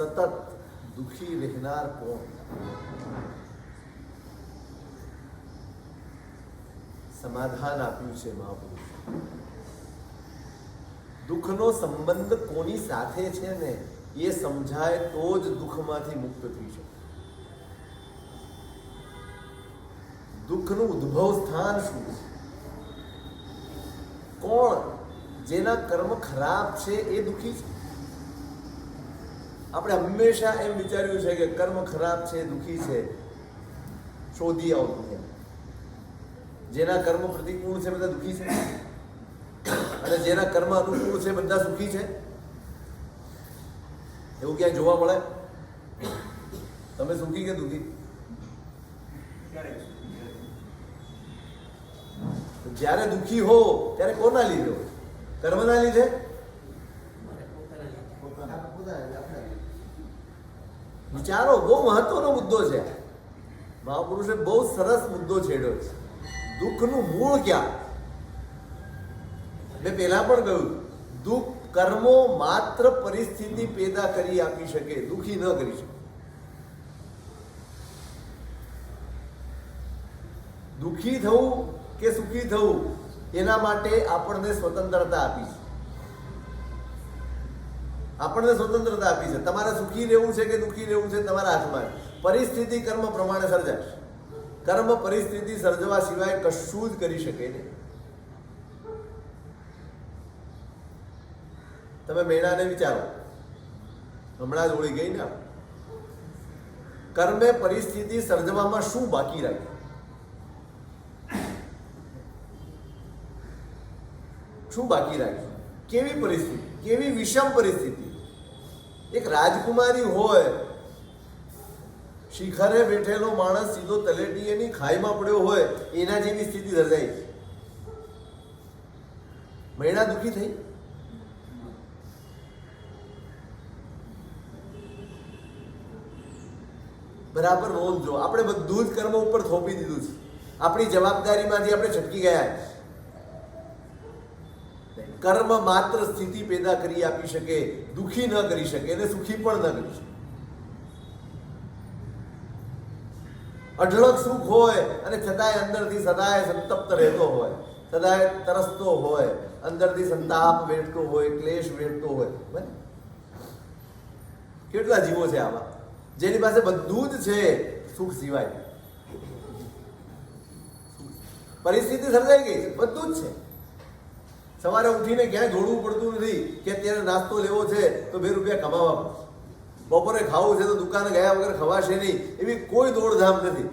સતત દુઃખી રહેનાર કોણ? સમાધાન આપ્યું છે મહાપુરુષ. દુઃખનો સંબંધ કોની સાથે છે ને એ સમજાય તો જ દુઃખમાંથી મુક્ત થઈ શકે. દુઃખનું ઉદ્ભવ સ્થાન શું છે? કોણ? જેના કર્મ ખરાબ છે એ દુઃખી છે. આપણે હંમેશા એમ વિચાર્યું છે કે કર્મ ખરાબ છે, દુઃખી છે. શોધી આવો દુનિયા. જેના કર્મ પ્રતિકૂળ છે બધા દુઃખી છે, અને જેના કર્મ અનુકૂળ છે બધા સુખી છે. એવું ક્યાંય જોવા મળે? તમે સુખી કે દુઃખી? જ્યારે દુઃખી હો ત્યારે કોના લીધે? કર્મના લીધે? વિચારો. બહુ મહત્વનો મુદ્દો છે. મહાપુરુષે બહુ સરસ મુદ્દો છેડ્યો છે. દુઃખનું મૂળ ક્યાં? મેં પહેલા પણ કહ્યું, દુઃખ કર્મો માત્ર પરિસ્થિતિ પેદા કરી આપી શકે, દુઃખી ન કરી શકે. દુઃખી થવું કે સુખી થવું એના માટે આપણને સ્વતંત્રતા આપી છે. આપણને સ્વતંત્રતા આપી છે. તમારે સુખી રહેવું છે કે દુઃખી રહેવું છે તમારા હાથમાં. પરિસ્થિતિ કર્મ પ્રમાણે સર્જાશે. કર્મ પરિસ્થિતિ સર્જવા સિવાય કશું જ કરી શકે નહીં. તમે મેળાને વિચારો, હમણાં જ હોળી ગઈ ને. કર્મે પરિસ્થિતિ સર્જવામાં શું બાકી રાખ્યું? શું બાકી રાખ્યું? કેવી પરિસ્થિતિ, કેવી વિષમ પરિસ્થિતિ. એક રાજકુમારી હોય, શિખરે બેઠેલો માણસ સીધો તલેટીએની ખાઈમાં પડ્યો હોય, એના જેવી સ્થિતિ સર્જાઈ. મહિલા દુઃખી થઈ? બરાબર નોંધજો. આપણે બધું જ કર્મ ઉપર થોપી દીધું છે. આપણી જવાબદારીમાંથી આપણે છટકી ગયા. કર્મ માત્ર સ્થિતિ પેદા કરી આપી શકે, દુઃખી ન કરી શકે અને સુખી પણ ન કરી શકે. અઢળક સુખ હોય અને છતાંય અંદરથી સદાય સંતપ્ત રહેતો હોય, સદાય તરસતો હોય, અંદરથી સંતાપ વેઠતો હોય, ક્લેશ વેઠતો હોય. કેટલા જીવો છે આવા જેની પાસે બધું જ છે સુખ સિવાય? પરિસ્થિતિ સર્જાઈ ગઈ, બધું જ છે. સવારે ઉઠીને ક્યાંય દોડવું પડતું નથી કે અત્યારે નાસ્તો લેવો છે તો 2 રૂપિયા કમાવા પડશે. બપોરે ખાવું છે તો દુકાને ગયા વગર ખવાશે નહીં, એવી કોઈ દોડધામ નથી.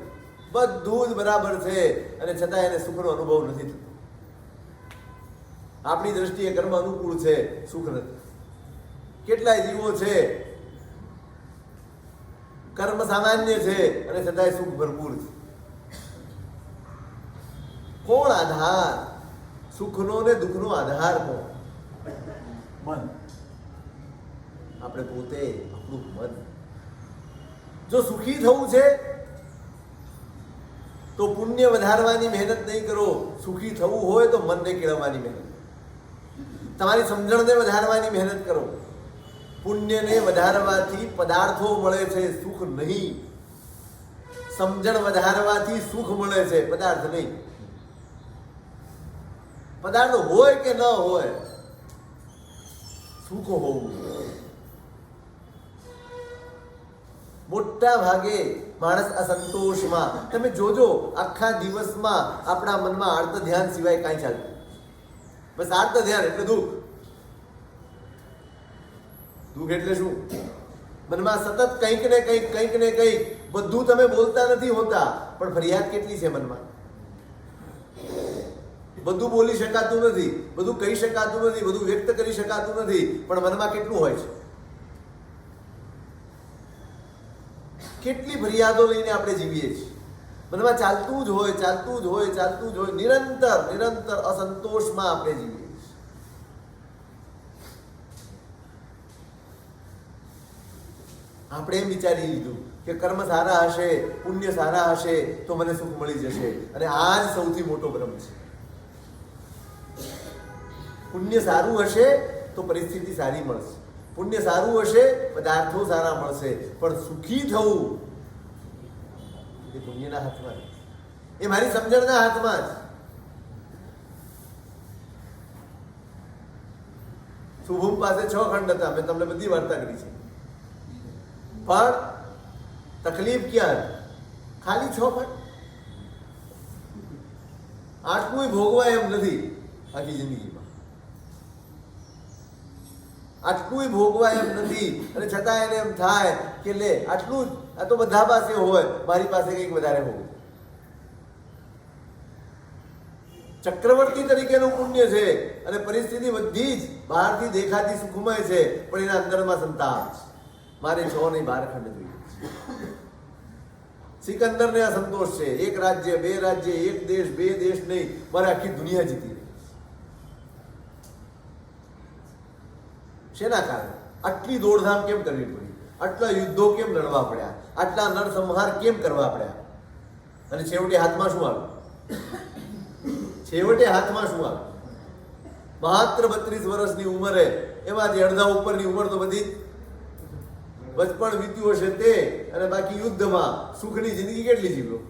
બધું જ બરાબર છે અને છતાં એને સુખનો અનુભવ નથી થતો. આપણી દ્રષ્ટિએ કર્મ અનુકૂળ છે, સુખ નથી. કેટલાય જીવો છે કર્મ સામાન્ય છે અને છતાંય સુખ ભરપૂર છે. કોણ આધાર? સુખનો ને દુઃખનો આધાર કોણ? મન. આપણે પોતે, આપણું મન. જો સુખી થવું છે તો પુણ્ય વધારવાની મહેનત નહીં કરો. સુખી થવું હોય તો મનને કેળવવાની મહેનત, તમારી સમજણને વધારવાની મહેનત કરો. પુણ્યને વધારવાથી પદાર્થો મળે છે, સુખ નહીં. સમજણ વધારવાથી સુખ મળે છે, પદાર્થ નહીં. પદાર્થ હોય કે ન હોય, સુખ હોવું. મોટા ભાગે માણસ અસંતોષમાં, તમે જોજો આખા દિવસમાં આપણા મનમાં આર્ત ધ્યાન સિવાય કાંઈ ચાલતું. બસ આર્ત ધ્યાન એટલે દુઃખ. દુઃખ એટલે શું? મનમાં સતત કંઈક ને કંઈક, કંઈક ને કંઈક. બધું તમે બોલતા નથી હોતા, પણ ફરિયાદ કેટલી છે મનમાં? બધું બોલી શકાતું નથી, બધું કહી શકાતું નથી, બધું વ્યક્ત કરી શકાતું નથી, પણ મનમાં કેટલું હોય છે? કેટલી ફરિયાદો લઈને આપણે જીવીએ છીએ. મનમાં ચાલતું જ હોય, ચાલતું જ હોય, ચાલતું જ હોય. નિરંતર નિરંતર અસંતોષમાં આપણે જીવીએ છીએ. આપણે એમ વિચારી લીધું કે કર્મ સારા હશે, પુણ્ય સારા હશે તો મને સુખ મળી જશે, અને આ જ સૌથી મોટો ભ્રમ છે. પુણ્ય સારું હશે તો પરિસ્થિતિ સારી મળશે, પુણ્ય સારું હશે, પદાર્થો સારા મળશે, પણ સુખી થવું એ પુણ્યના હાથમાં, એ મારી સમજણના હાથમાં જ. શુભમ પાસે 6 ખંડ હતા, મેં તમને બધી વાર્તા કરી છે, પણ તકલીફ ક્યાં હતી? ખાલી 6 ખંડ. આટલું ભોગવાય એમ નથી આખી જિંદગીમાં, આટલું ભોગવાય એમ નથી, અને છતાં એને એમ થાય કે લે આટલું જ, આ તો બધા પાસે હોય, મારી પાસે કંઈક વધારે હોવું. ચક્રવર્તી તરીકેનું પુણ્ય છે, અને પરિસ્થિતિ બધી જ બહારથી દેખાતી સુખમય છે, પણ એના અંદરમાં સંતાપ છે. મારે 6 નહીં 12 ખંડ જોઈએ. સિકંદરને આ સંતોષ છે, 1 રાજ્ય 2 રાજ્ય, 1 દેશ 2 દેશ નહીં, મારે આખી દુનિયા જીતી. શેના કારણે? આટલી દોડધામ કેમ કરવી પડી? આટલા યુદ્ધો કેમ લડવા પડ્યા? આટલા નરસંહાર કેમ કરવા પડ્યા? અને છેવટે હાથમાં શું આવ્યું? છેવટે હાથમાં શું આવ્યું? માત્ર 32 વર્ષની ઉંમરે, એમાંથી અડધા ઉપરની ઉંમર તો બધી બચપણ વીત્યું હશે તે, અને બાકી યુદ્ધમાં સુખની જિંદગી કેટલી જીવ્યો?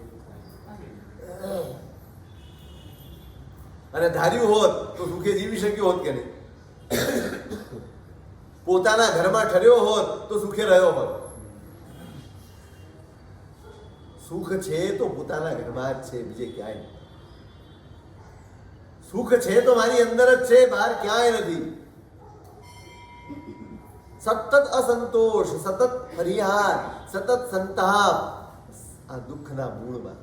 અને ધાર્યું હોત તો સુખે જીવી શક્યો હોત કે નહીં? પોતાના ઘરમાં ઠર્યો હોત તો સુખે રહ્યો હોત. સુખ છે તો પોતાના ઘરમાં જ છે, બીજે ક્યાંય નહીં. સુખ છે તો મારી અંદર જ છે, બહાર ક્યાંય નથી. સતત અસંતોષ, સતત ફરિયાદ, સતત સંતાપ, આ દુઃખના મૂળમાં.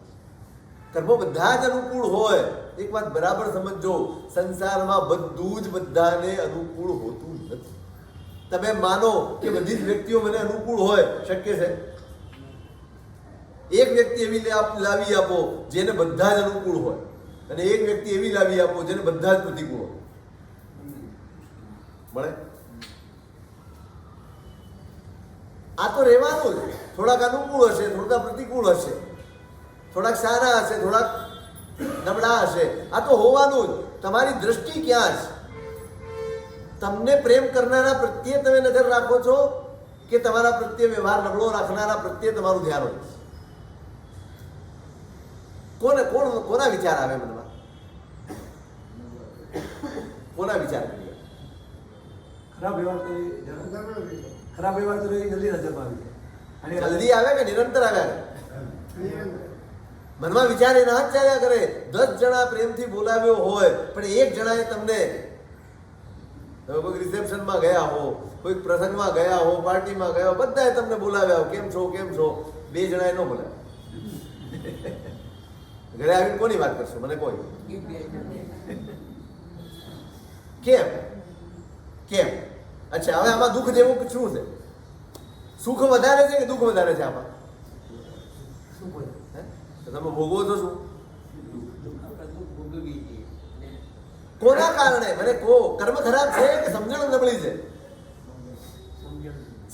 કર્મો બધા જ અનુકૂળ હોય. એક વાત બરાબર સમજો, સંસારમાં બધું જ બધાને અનુકૂળ હોતું નથી. તમે માનો કે બધી જ વ્યક્તિઓ મને અનુકૂળ હોય, શક્ય છે? એક વ્યક્તિ એવી લાવી આપો જેને બધા જ અનુકૂળ હોય, અને એક વ્યક્તિ એવી લાવી આપો જેને બધા જ પ્રતિકૂળ હોય. મળે? આ તો રહેવાનું જ. થોડાક અનુકૂળ હશે, થોડાક પ્રતિકૂળ હશે, થોડાક સારા હશે, થોડાક નબળા હશે. આ તો હોવાનું જ. તમારી દ્રષ્ટિ ક્યાં છે? તમને પ્રેમ કરનારા પ્રત્યે તમે નજર રાખો છો, કે તમારા પ્રત્યે વ્યવહાર નબળો રાખનારા પ્રત્યે તમારું ધ્યાન હોય? કોના વિચાર આવે મનમાં? કોના વિચાર કરીએ? ખરાબ વ્યવહાર તો જલ્દી નજરમાં આવી જાય. જલ્દી આવે કે નિરંતર આવ્યા? મનમાં વિચાર એના જ ચાલ્યા કરે. 10 જણા પ્રેમથી બોલાવ્યો હોય, પણ એક જણાએ તમને, કોઈક રિસેપ્શનમાં ગયા હો, કોઈક પ્રસંગમાં ગયા હો, પાર્ટીમાં ગયા હો, બધાએ તમને બોલાવ્યા હો, કેમ છો કેમ છો, 2 જણાએ ન બોલાવ્યા. ઘરે આવીને કોની વાત કરશો? મને કોઈ કેમ કેમ? અચ્છા, હવે આમાં દુઃખ જેવું શું છે? સુખ વધારે છે કે દુઃખ વધારે છે આમાં? તમે ભોગવો છો શું? કોના કારણે? મને કહો. કર્મ ખરાબ છે કે સમજણ નબળી છે?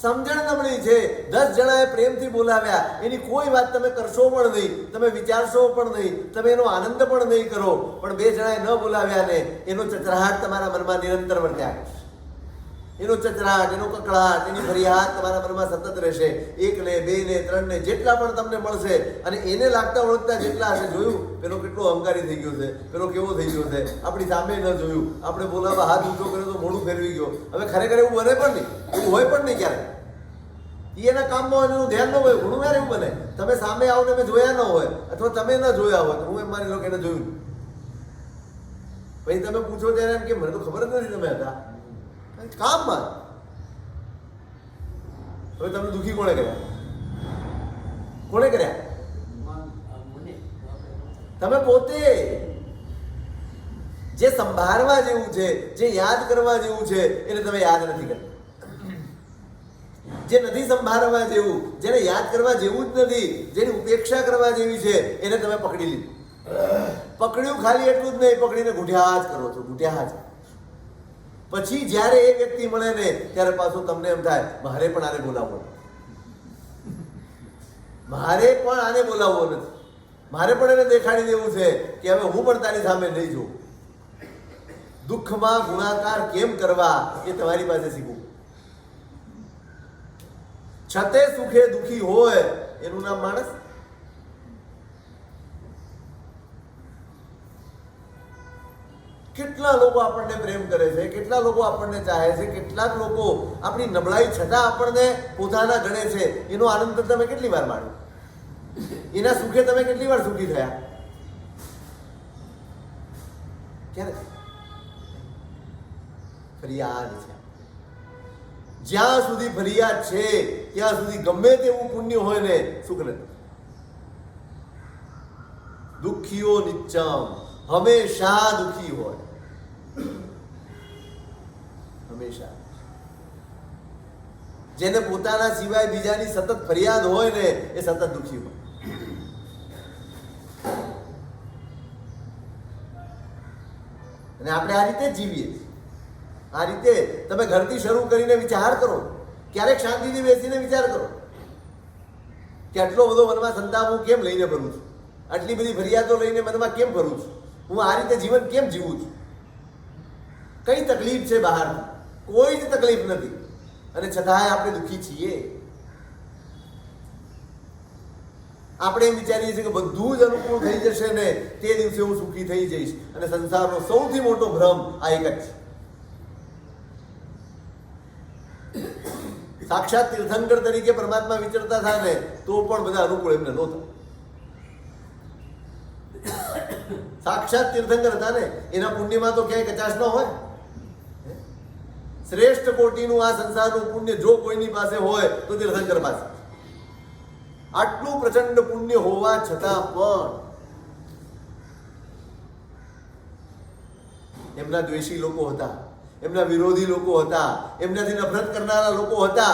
સમજણ નબળી છે. 10 જણાએ પ્રેમથી બોલાવ્યા, એની કોઈ વાત તમે કરશો પણ નહીં, તમે વિચારશો પણ નહીં, તમે એનો આનંદ પણ નહીં કરો, પણ 2 જણાએ ન બોલાવ્યા ને એનો ચચરાહટ તમારા મનમાં નિરંતર વર્ત્યા કરશે. એનો ચચરાટ, એનો કકળાટ, એની ફરિયાદ તમારા મનમાં સતત રહેશે. 1 ને 2 ને 3 ને જેટલા પણ તમને મળશે, અને એને લાગતા ઓળખતા જેટલા હશે. જોયું પેલો કેટલો અહંકારી થઈ ગયો છે, પેલો કેવો થઈ ગયો છે, આપણી સામે ન જોયું, આપણે બોલાવવા હાથ ઊંચો કર્યો તો મોઢું ફેરવી ગયો. હવે ખરેખર એવું બને પણ નહીં, એવું હોય પણ નહીં ક્યારે. એના કામમાં એનું ધ્યાન ન હોય. ઘણું વાર એવું બને, તમે સામે આવો ને મેં જોયા ન હોય, અથવા તમે ન જોયા હોય, તો હું એમ માની લો કે એને જોયું. પછી તમે પૂછો ત્યારે એમ કે મને તો ખબર જ નથી તમે હતા કામમાં. હવે તમને દુઃખી કોણે કર્યા? કોણે કર્યા? તમે પોતે. જે સંભાળવા જેવું છે, જે યાદ કરવા જેવું છે, એને તમે યાદ નથી કરતા. જે નથી સંભાળવા જેવું, જેને યાદ કરવા જેવું જ નથી, જેની ઉપેક્ષા કરવા જેવી છે, એને તમે પકડી લીધું. પકડ્યું ખાલી એટલું જ નહીં, પકડીને ગુઠ્યા જ કરો છો, ગુઠ્યા જ. પછી જ્યારે એ વ્યક્તિ મળે ને ત્યારે પાછું તમને એમ થાય મારે પણ આને બોલાવવો નથી, મારે પણ આને બોલાવવો નથી, મારે પણ એને દેખાડી દેવું છે કે હવે હું પણ તારી સામે નહીં જોઉં. દુઃખમાં ગુણાકાર કેમ કરવા એ તમારી પાસે શીખવું. છતે સુખે દુખી હોય એનું નામ માણસ? કેટલા લોકો આપણને પ્રેમ કરે છે, કેટલા લોકો આપણને ચાહે છે, કેટલાક લોકો આપણી નબળાઈ છતાં આપણને પોતાના ગણે છે. એનો આનંદ તમે કેટલી વાર માણ્યો? એના સુખે તમે કેટલી વાર સુખી થયા? ક્યારે? ફરિયાદ છે. જ્યાં સુધી ફરિયાદ છે ત્યાં સુધી ગમે તેવું પુણ્ય હોય ને સુખ નથી. દુઃખીઓ નિત્યમ, હંમેશા દુઃખી હોય, હંમેશા. જેને પોતાના સિવાય બીજાની સતત ફરિયાદ હોય ને એ સતત દુઃખી હોય. અને આપણે આ રીતે જ જીવીએ છીએ. આ રીતે તમે ઘરથી શરૂ કરીને વિચાર કરો, ક્યારેક શાંતિથી બેસીને વિચાર કરો કે આટલો બધો મનમાં સંતાપ હું કેમ લઈને ફરું છું, આટલી બધી ફરિયાદો લઈને મનમાં કેમ ફરું છું, હું આ રીતે જીવન કેમ જીવું છું, કઈ તકલીફ છે બહારની? કોઈ જ તકલીફ નથી, અને છતાંય આપણે દુઃખી છીએ. આપણે એમ વિચારીએ છીએ કે બધું જ અનુકૂળ થઈ જશે ને તે દિવસે હું સુખી થઈ જઈશ. અને સંસારનો સૌથી મોટો ભ્રમ આ એક જ છે. સાક્ષાત તીર્થંકર તરીકે પરમાત્મા વિચરતા થાય ને તો પણ બધા અનુકૂળ એમને નહોતા. સાક્ષાત તીર્થંકર હતા ને, એના પુણ્યમાં તો ક્યાંય કચાશ ન હોય. શ્રેષ્ઠ કોટીનું આ સંસારનું પુણ્ય જો કોઈની પાસે હોય તો તીર્થંકર પાસે. આટલું પ્રચંડ પુણ્ય હોવા છતાં પણ એમના દ્વેષી લોકો હતા, એમના વિરોધી લોકો હતા, એમનાથી નફરત કરનારા લોકો હતા.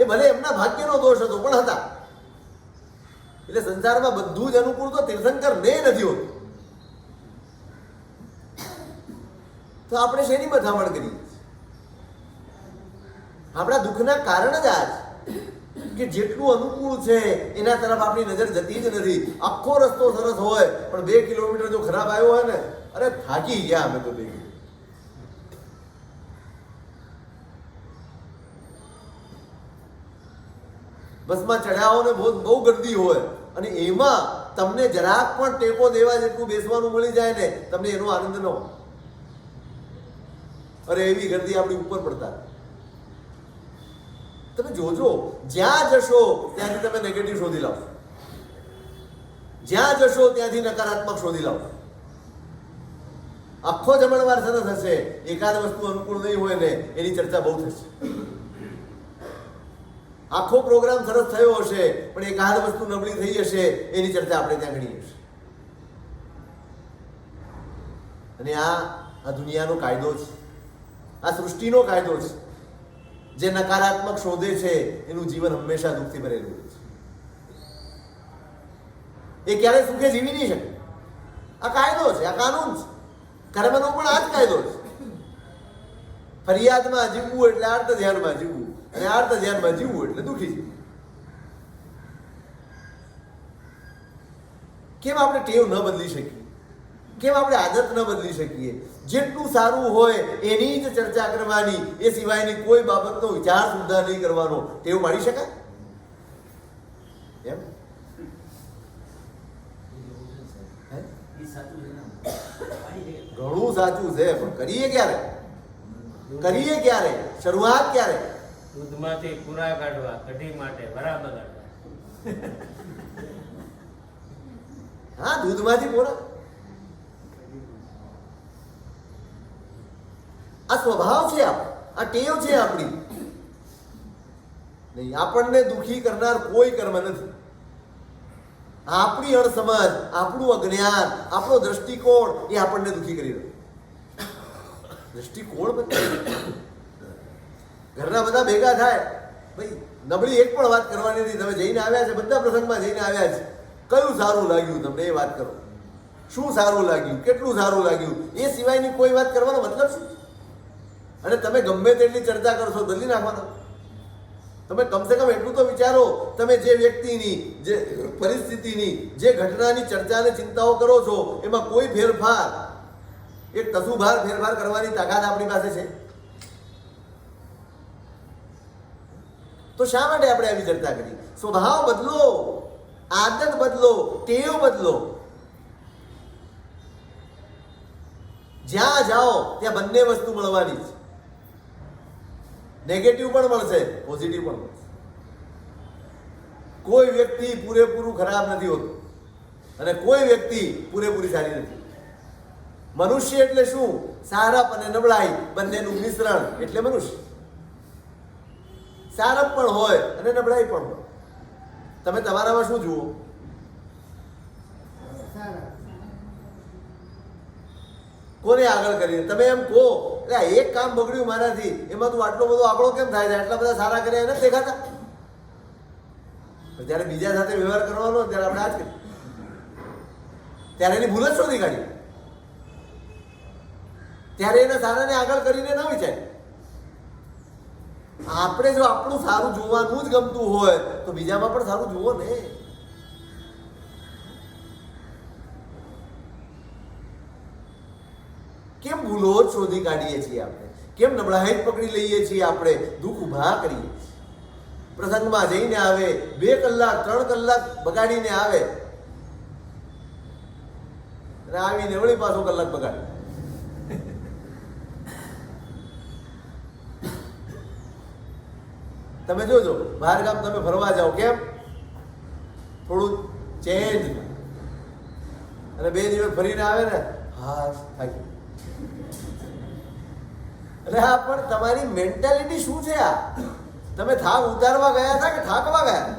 એ ભલે એમના ભાગ્યનો દોષ હતો પણ હતા. એટલે સંસારમાં બધું જ અનુકૂળ તો તીર્થંકર ને નથી હોતું. તો આપણે શેની મથામણ કરીએ? આપણા દુઃખના કારણ જ આ છે કે જેટલું અનુકૂળ છે એના તરફ આપણી નજર જતી જ નથી. આખો રસ્તો સરસ હોય પણ 2 કિલોમીટર જો ખરાબ આવ્યો હોય ને, અરે થાકી ગયા અમે તો. બસમાં ચડ્યા હો ને બહુ ગર્દી હોય અને એમાં તમને જરાક પણ ટેકો દેવા જેટલું બેસવાનું મળી જાય ને, તમને એનો આનંદ ન હોય. અરે એવી ગર્દી આપણી ઉપર પડતા. તમે જોજો, જ્યાં જશો ત્યાંથી તમે નેગેટિવ શોધી લાવો, જ્યાં જશો ત્યાંથી નકારાત્મક શોધી લાવો. આખો જમણવાર સરસ હશે, એકાદ વસ્તુ અનુકૂળ નહીં હોય ને એની ચર્ચા બહુ થશે. આખો પ્રોગ્રામ સરસ થયો હશે પણ એકાદ વસ્તુ નબળી થઈ હશે એની ચર્ચા આપણે ત્યાં ઘણી હશે. અને આ દુનિયાનો કાયદો છે, આ સૃષ્ટિનો કાયદો છે. જે નકારાત્મક શોધે છે એનું જીવન હંમેશા દુઃખથી ભરેલું હોય છે. એ ક્યારેય સુખે જીવી નહીં શકે. આ કાયદો છે, આ કાનૂન છે. કર્મનો પણ આ જ કાયદો છે. ફરિયાદમાં જીવવું એટલે આર્ત ધ્યાનમાં જીવવું, અને આર્ત ધ્યાનમાં જીવવું એટલે દુઃખી જીવવું. કેમ આપણે ટેવ ન બદલી શકીએ? કેમ આપણે આદત ન બદલી શકીએ? જેટલું સારું હોય એની જ ચર્ચા કરવાની, એ સિવાયની કોઈ બાબતનો વિચાર સુદ્ધા નહીં કરવાનો. ટેવ પાડી શકાય એમ? ઘણું સાચું છે પણ કરીએ ક્યારે? શરૂઆત ક્યારે? દૂધમાંથી પૂરા કાઢવા, કઢી માટે બરાબર કાઢવા. હા, દૂધમાંથી પૂરા. આ સ્વભાવ છે આપણો, આ ટેવ છે આપણી. નહીં, આપણને દુઃખી કરનાર કોઈ કર્મ નથી. આપણી અણસમજ, આપણું અજ્ઞાન, આપણો દ્રષ્ટિકોણ એ આપણને દુઃખી કરી રહ્યો. દ્રષ્ટિકોણ ઘરના બધા ભેગા થાય, ભાઈ નબળી એક પણ વાત કરવાની નથી. તમે જઈને આવ્યા છે, બધા પ્રસંગમાં જઈને આવ્યા છે, કયું સારું લાગ્યું તમને એ વાત કરો. શું સારું લાગ્યું, કેટલું સારું લાગ્યું, એ સિવાયની કોઈ વાત કરવાનો મતલબ શું? અને તમે ગમે તેટલી ચર્ચા કરશો બદલી નાખવાનો. તમે કમસે કમ એટલું તો વિચારો, તમે જે વ્યક્તિની, જે પરિસ્થિતિની, જે ઘટનાની ચર્ચાને ચિંતાઓ કરો છો એમાં કોઈ ફેરફાર, એક તસુભાર ફેરફાર કરવાની તાકાત આપણી પાસે છે? તો શા માટે આપણે આવી ચર્ચા કરી? સ્વભાવ બદલો, આદત બદલો, ટેવ બદલો. જ્યાં જાઓ ત્યાં બંને વસ્તુ મળવાની છે. નેગેટિવ પણ મળશે, પોઝિટિવ પણ મળશે. કોઈ વ્યક્તિ પૂરેપૂરું ખરાબ નથી હોતું અને કોઈ વ્યક્તિ પૂરેપૂરી સારી નથી. મનુષ્ય એટલે શું? સારપ અને નબળાઈ બંનેનું મિશ્રણ એટલે મનુષ્ય. સારપ પણ હોય અને નબળાઈ પણ હોય. તમે તમારામાં શું જુઓ? કોને આગળ કરીને તમે એમ કહો, એટલે એક કામ બગડ્યું મારાથી, એમાં તું આટલો બધો આંકડો કેમ થાય છે? આટલા બધા સારા કર્યા એને દેખાતા? જ્યારે બીજા સાથે વ્યવહાર કરવાનો ત્યારે આપણે આ જ કરીએ, ત્યારે એની ભૂલ જ શોધી કાઢી, ત્યારે એને સારાને આગળ કરીને ન વિચારે. આપણે જો આપણું સારું જોવાનું જ ગમતું હોય તો બીજામાં પણ સારું જુઓ ને. કેમ ભૂલો જ શોધી કાઢીએ છીએ આપણે? કેમ નબળાઈ જ પકડી લઈએ છીએ આપણે? દુઃખ ઊભા કરીએ છીએ. પ્રસંગમાં જઈને આવે, 2 કલાક 3 કલાક બગાડીને આવે અને આવીને વળી પાછો કલાક બગાડે. તમે જોજો, બહાર ગામ તમે ફરવા જાઓ, કેમ? થોડું ચેન્જ, અને 2 દિવસ ફરીને આવે ને, હા થાકી. એટલે આ પણ તમારી મેન્ટાલિટી શું છે? આ તમે થાક ઉતારવા ગયા હતા કે થાકવા ગયા?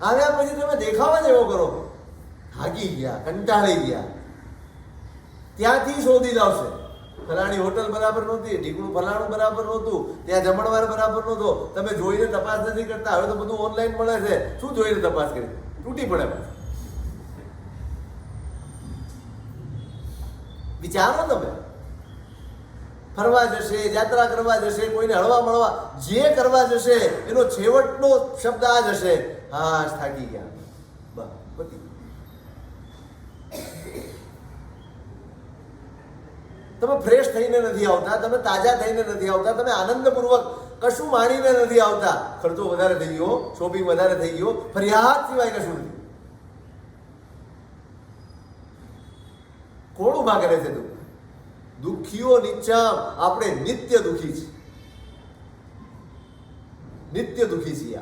આવ્યા પછી તમે દેખાવા જ એવો કરો, થાકી ગયા, કંટાળી ગયા. ત્યાંથી શોધી લાવશે, ફલાણી હોટલ બરાબર નહોતી, ઢીકણું ફલાણું બરાબર નહોતું, ત્યાં જમણવાર બરાબર નહોતો. તમે જોઈને તપાસ નથી કરતા. હવે તો બધું ઓનલાઈન મળે છે. શું જોઈને તપાસ કરી? તૂટી પડે. વિચારો તમે. ફરવા જશે, યાત્રા કરવા જશે, કોઈને હળવા મળવા જે કરવા જશે, એનો છેવટનો શબ્દ આ જ હશે, હા થાકી ગયા. બસ તમે ફ્રેશ થઈને નથી આવતા, તમે તાજા થઈને નથી આવતા, તમે આનંદપૂર્વક કશું માણીને નથી આવતા. ખર્ચો વધારે થઈ ગયો, શોપિંગ વધારે થઈ ગયો, ફરિયાદ સિવાય કશું નથી. કોણ ઉભા કરે છે? તું દુઃખીઓ નિત્યમ. આપણે નિત્ય દુઃખી છીએ, નિત્ય દુઃખી છીએ.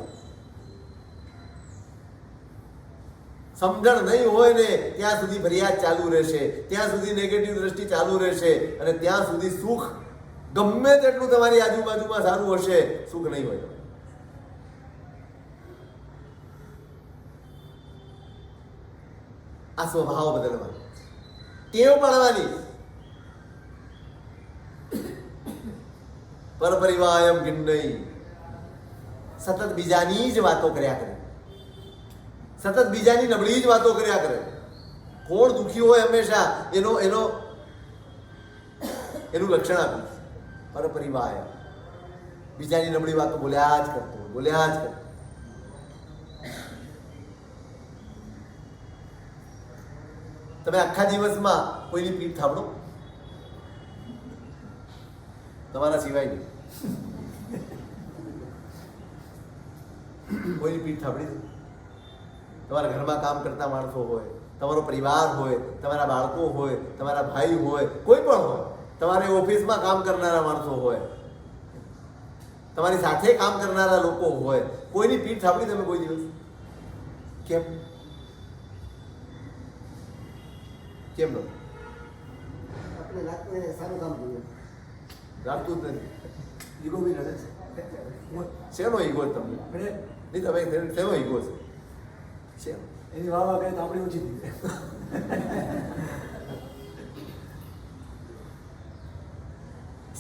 સમજણ નહીં હોય ને ત્યાં સુધી ફરિયાદ ચાલુ રહેશે, ત્યાં સુધી નેગેટિવ દ્રષ્ટિ ચાલુ રહેશે, અને ત્યાં સુધી સુખ ગમે તેટલું તમારી આજુબાજુમાં સારું હશે, સુખ નહીં હોય. આ સ્વભાવ બદલવાનો, ટેવ પાડવાની. પરપરિવાયમ ગિન્નઈ, સતત બીજાની જ વાતો કર્યા કરે, સતત બીજાની નબળી જ વાતો કર્યા કરે. કોણ દુઃખી હોય હંમેશા એનું લક્ષણ આપ્યું, પરપરિવાય. બીજાની નબળી વાતો બોલ્યા જ કરતો, બોલ્યા જ કરતો. તમે આખા દિવસમાં કોઈની પીઠ થાબડો? તમારા સિવાય નહીં. કોઈની પીઠ થાબડી દો. તમારા ઘરમાં કામ કરતા માણસો હોય, તમારો પરિવાર હોય, તમારા બાળકો હોય, તમારા ભાઈ હોય, કોઈ પણ હોય, તમારે ઓફિસમાં કામ કરનારા માણસો હોય, તમારી સાથે કામ કરનારા લોકો હોય, કોઈની પીઠ થાબડી તમે કોઈ દિવસ? કેમ? કેમ ન? આપણે લાગતું સારું કામ કર્યું, લાગતું જ નથી. ઈગો બી નડે છે. શેનો ઈગો તમને? નહીં, તમે શેનો ઈગો છે? શેનો? એની વાહ કરે તો આપણી ઓછી થઈ જાય.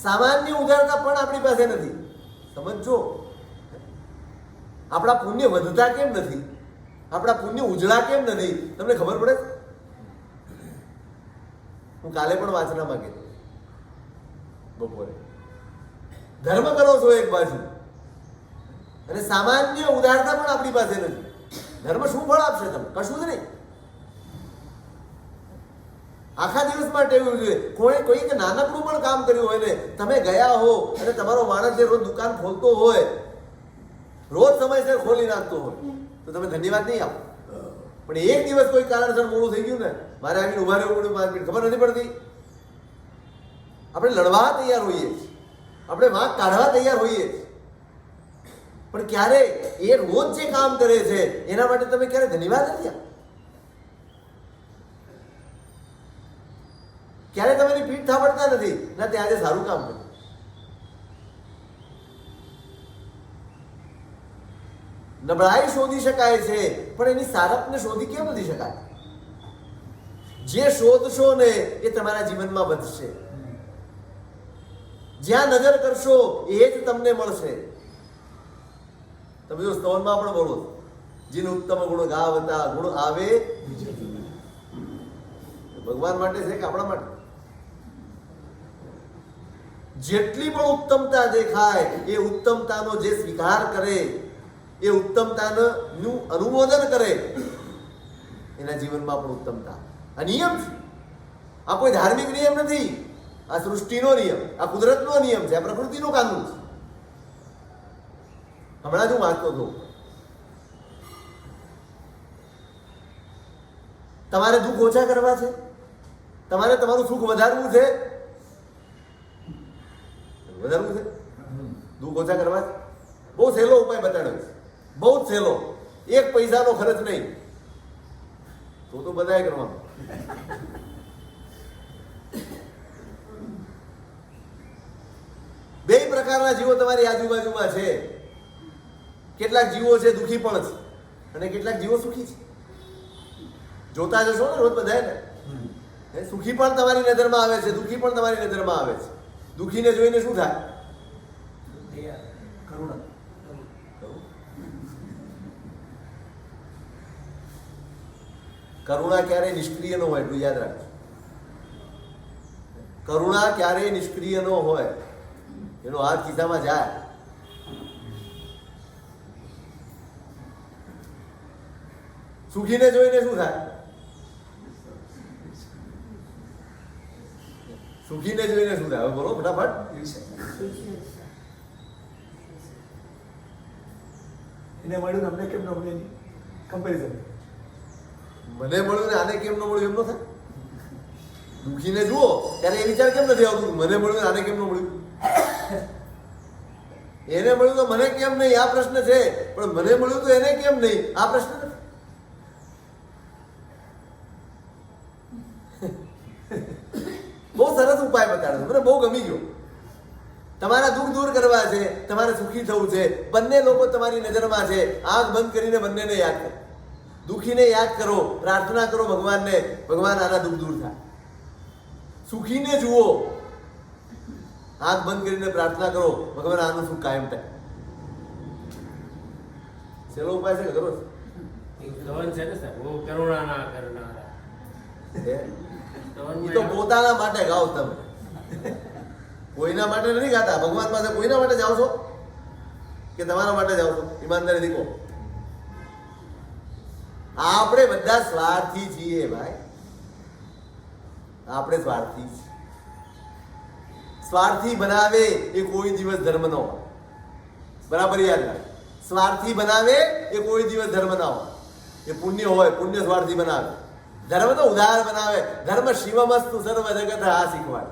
સામાન્ય ઉદારતા પણ આપણી પાસે નથી. સમજો, આપણા પુણ્ય વધતા કેમ નથી? આપણા પુણ્ય ઉજળા કેમ નથી? તમને ખબર પડે? હું કાલે પણ વાંચનામાં કીધું, બપોરે ધર્મ કરો છો એક બાજુ, અને સામાન્ય ઉદારતા પણ આપણી પાસે નથી. ધર્મ શું ફળ આપશે? તમે કશું જ નહીં. આખા દિવસમાં ટેવવું જોઈએ. કોઈક નાનકડું પણ કામ કર્યું હોય ને, તમે ગયા હો અને તમારો માણસ જે રોજ દુકાન ખોલતો હોય, રોજ સમયસર ખોલી નાખતો હોય, તો તમે ધન્યવાદ નહીં આપો. પણ એક દિવસ કોઈ કારણસર મોડું થઈ ગયું ને, મારે આવીને ઉભા રહેવું પડ્યું 5 મિનિટ, ખબર નથી પડતી. આપણે લડવા તૈયાર હોઈએ છીએ, આપણે વાંક કાઢવા તૈયાર હોઈએ છીએ, પણ ક્યારે એ રોજ જે કામ કરે છે એના માટે તમે ક્યારે ધન્યવાદ નથી આપતા? ક્યારે તમે એની પીઠ થાપડતા નથી ના તે આજે સારું કામ કર્યું. નબળાઈ શોધી શકાય છે, પણ એની સારપને શોધી કેમ નથી શકાય? જે શોધશો ને એ તમારા જીવનમાં વધશે. જ્યાં નજર કરશો એ જ તમને મળશે. તમે જો સ્તવનમાં પણ બોલો, જીન ઉત્તમ ગુણ ગાવતા ગુણ આવે. ભગવાન માટે છે કે આપણા માટે? જેટલી પણ ઉત્તમતા દેખાય એ ઉત્તમતાનો જે સ્વીકાર કરે, એ ઉત્તમતાનું અનુમોદન કરે, એના જીવનમાં પણ ઉત્તમતા. આ નિયમ છે. આ કોઈ ધાર્મિક નિયમ નથી. આ સૃષ્ટિનો નિયમ, આ કુદરતનો નિયમ છે, આ પ્રકૃતિનો કાનૂન છે. હમણાં જ હું વાંચતો હતો, તમારે દુઃખ ઓછા કરવા છે, તમારે તમારું સુખ વધારવું છે, દુઃખ ઓછા કરવા છે. બહુ સહેલો ઉપાય બતાડ્યો છે, બહુ જ સહેલો, 1 પૈસાનો ખર્ચ નહીં. તો બધાએ કરવાનું. બે પ્રકારના જીવો તમારી આજુબાજુમાં છે. કેટલાક જીવો છે દુઃખી પણ છે, અને કેટલાક જીવો સુખી છે. જોતા જશો ને રોજ બધાએ ને, સુખી પણ તમારી નજરમાં આવે છે, દુઃખી પણ તમારી નજરમાં આવે છે. દુઃખીને જોઈને શું થાય? કરુણા. કરુણા ક્યારેય નિષ્ક્રિય ન હોય, એટલું યાદ રાખજો. કરુણા ક્યારેય નિષ્ક્રિય ન હોય. એનો હાથ ખિસ્સામાં જાય. સુખીને જોઈને શું થાય? સુખીને જોઈને શું થાય? હવે બોલો ફટાફટ. એને મળ્યું ને અમને કેમ ન મળ્યું? કમ્પેરિઝન. મને મળ્યું ને આને કેમ ન મળ્યું એમ ન થાય? દુઃખીને જુઓ ત્યારે એ વિચાર કેમ નથી આવતું મને મળ્યું ને આને કેમ ન મળ્યું? એને મળ્યું તો મને કેમ નહીં આ પ્રશ્ન છે, પણ મને મળ્યું તો એને કેમ નહીં આ પ્રશ્ન નથી. બહુ સરસ ઉપાય બતાડ્યો, મને બહુ ગમી ગયો. તમારા દુઃખ દૂર કરવા છે, તમારે સુખી થવું છે, બંને લોકો તમારી નજરમાં છે. આંખ બંધ કરીને બંનેને યાદ કરો. દુઃખીને યાદ કરો, પ્રાર્થના કરો ભગવાનને, ભગવાન આના દુઃખ દૂર થાય. સુખીને જુઓ, આંખ બંધ કરીને પ્રાર્થના કરો, ભગવાન આનું સુખ કાયમ થાય. સેલો ઉપાય છે કે કરો? સ્તવન છે ને સાહેબ, બહુ કરુણા ના કરનારા. એ તો પોતાના માટે ગાઓ તમે, કોઈના માટે નથી ગાતા. ભગવાન પાસે કોઈના માટે જાઓ છો કે તમારા માટે જાઓ છો? ઈમાનદારીથી કહો. આપણે બધા સ્વાર્થી છીએ ભાઈ, આપણે સ્વાર્થી છીએ. સ્વાર્થી બનાવે એ કોઈ દિવસ ધર્મ ન હોય. બરાબર યાદ રાખ. સ્વાર્થી બનાવે એ કોઈ દિવસ ધર્મ ના હોય. એ પુણ્ય હોય, પુણ્ય સ્વાર્થી બનાવે. ધર્મ તો ઉદાર બનાવે. ધર્મ શિવમસ્તુ સર્વ જગત આ શીખવાડે.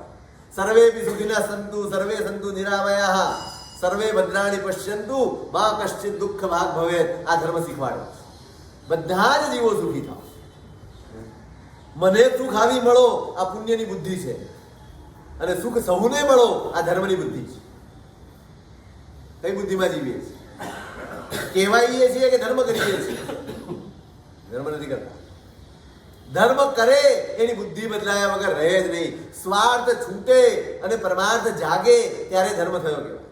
સર્વે બી સુખિના સંતુ, સર્વે સંતુ નિરામયા, સર્વે ભદ્રાણી પશ્યંતુ, મા કશ્ચિત દુઃખ ભાગ ભવે. આ ધર્મ શીખવાડે. બધા જ જીવો સુખી થાવ. મને સુખ આવી મળો આ પુણ્યની બુદ્ધિ છે, અને સુખ સૌને મળો આ ધર્મની બુદ્ધિ છે. કઈ બુદ્ધિમાં જીવીએ છીએ? કહેવાઈએ છીએ કે ધર્મ કરીએ છીએ? ધર્મ નથી કરતા. ધર્મ કરે એની બુદ્ધિ બદલાયા વગર રહે જ નહીં. સ્વાર્થ છૂટે અને પરમાર્થ જાગે ત્યારે ધર્મ થયો કહેવાય.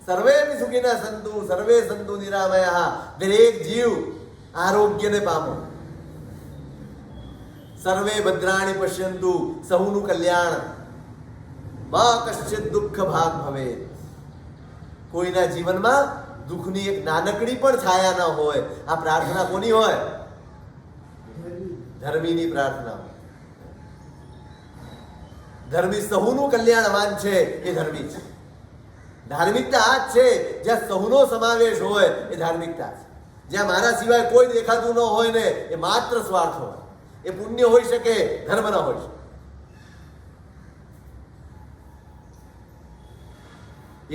સર્વે સુખીના સંતુ, સર્વે સંતુ નિરામયા. દરેક જીવ આરોગ્યને પામો. સર્વે ભદ્રાણી પશ્યંતુ, સૌનું કલ્યાણ. મા કશ્ચિત દુઃખ ભાગ ભવે. કોઈના જીવનમાં દુઃખની એક નાનકડી પણ છાયા ન હોય. આ પ્રાર્થના કોની હોય? ધર્મીની પ્રાર્થના. ધર્મી સહુનું કલ્યાણવાન છે એ ધર્મી છે. ધાર્મિકતા આ જ છે જ્યાં સહુનો સમાવેશ હોય એ ધાર્મિકતા છે. જ્યાં મારા સિવાય કોઈ દેખાતું ન હોય ને એ માત્ર સ્વાર્થ હોય. એ પુણ્ય હોઈ શકે, ધર્મ ન હોઈ શકે.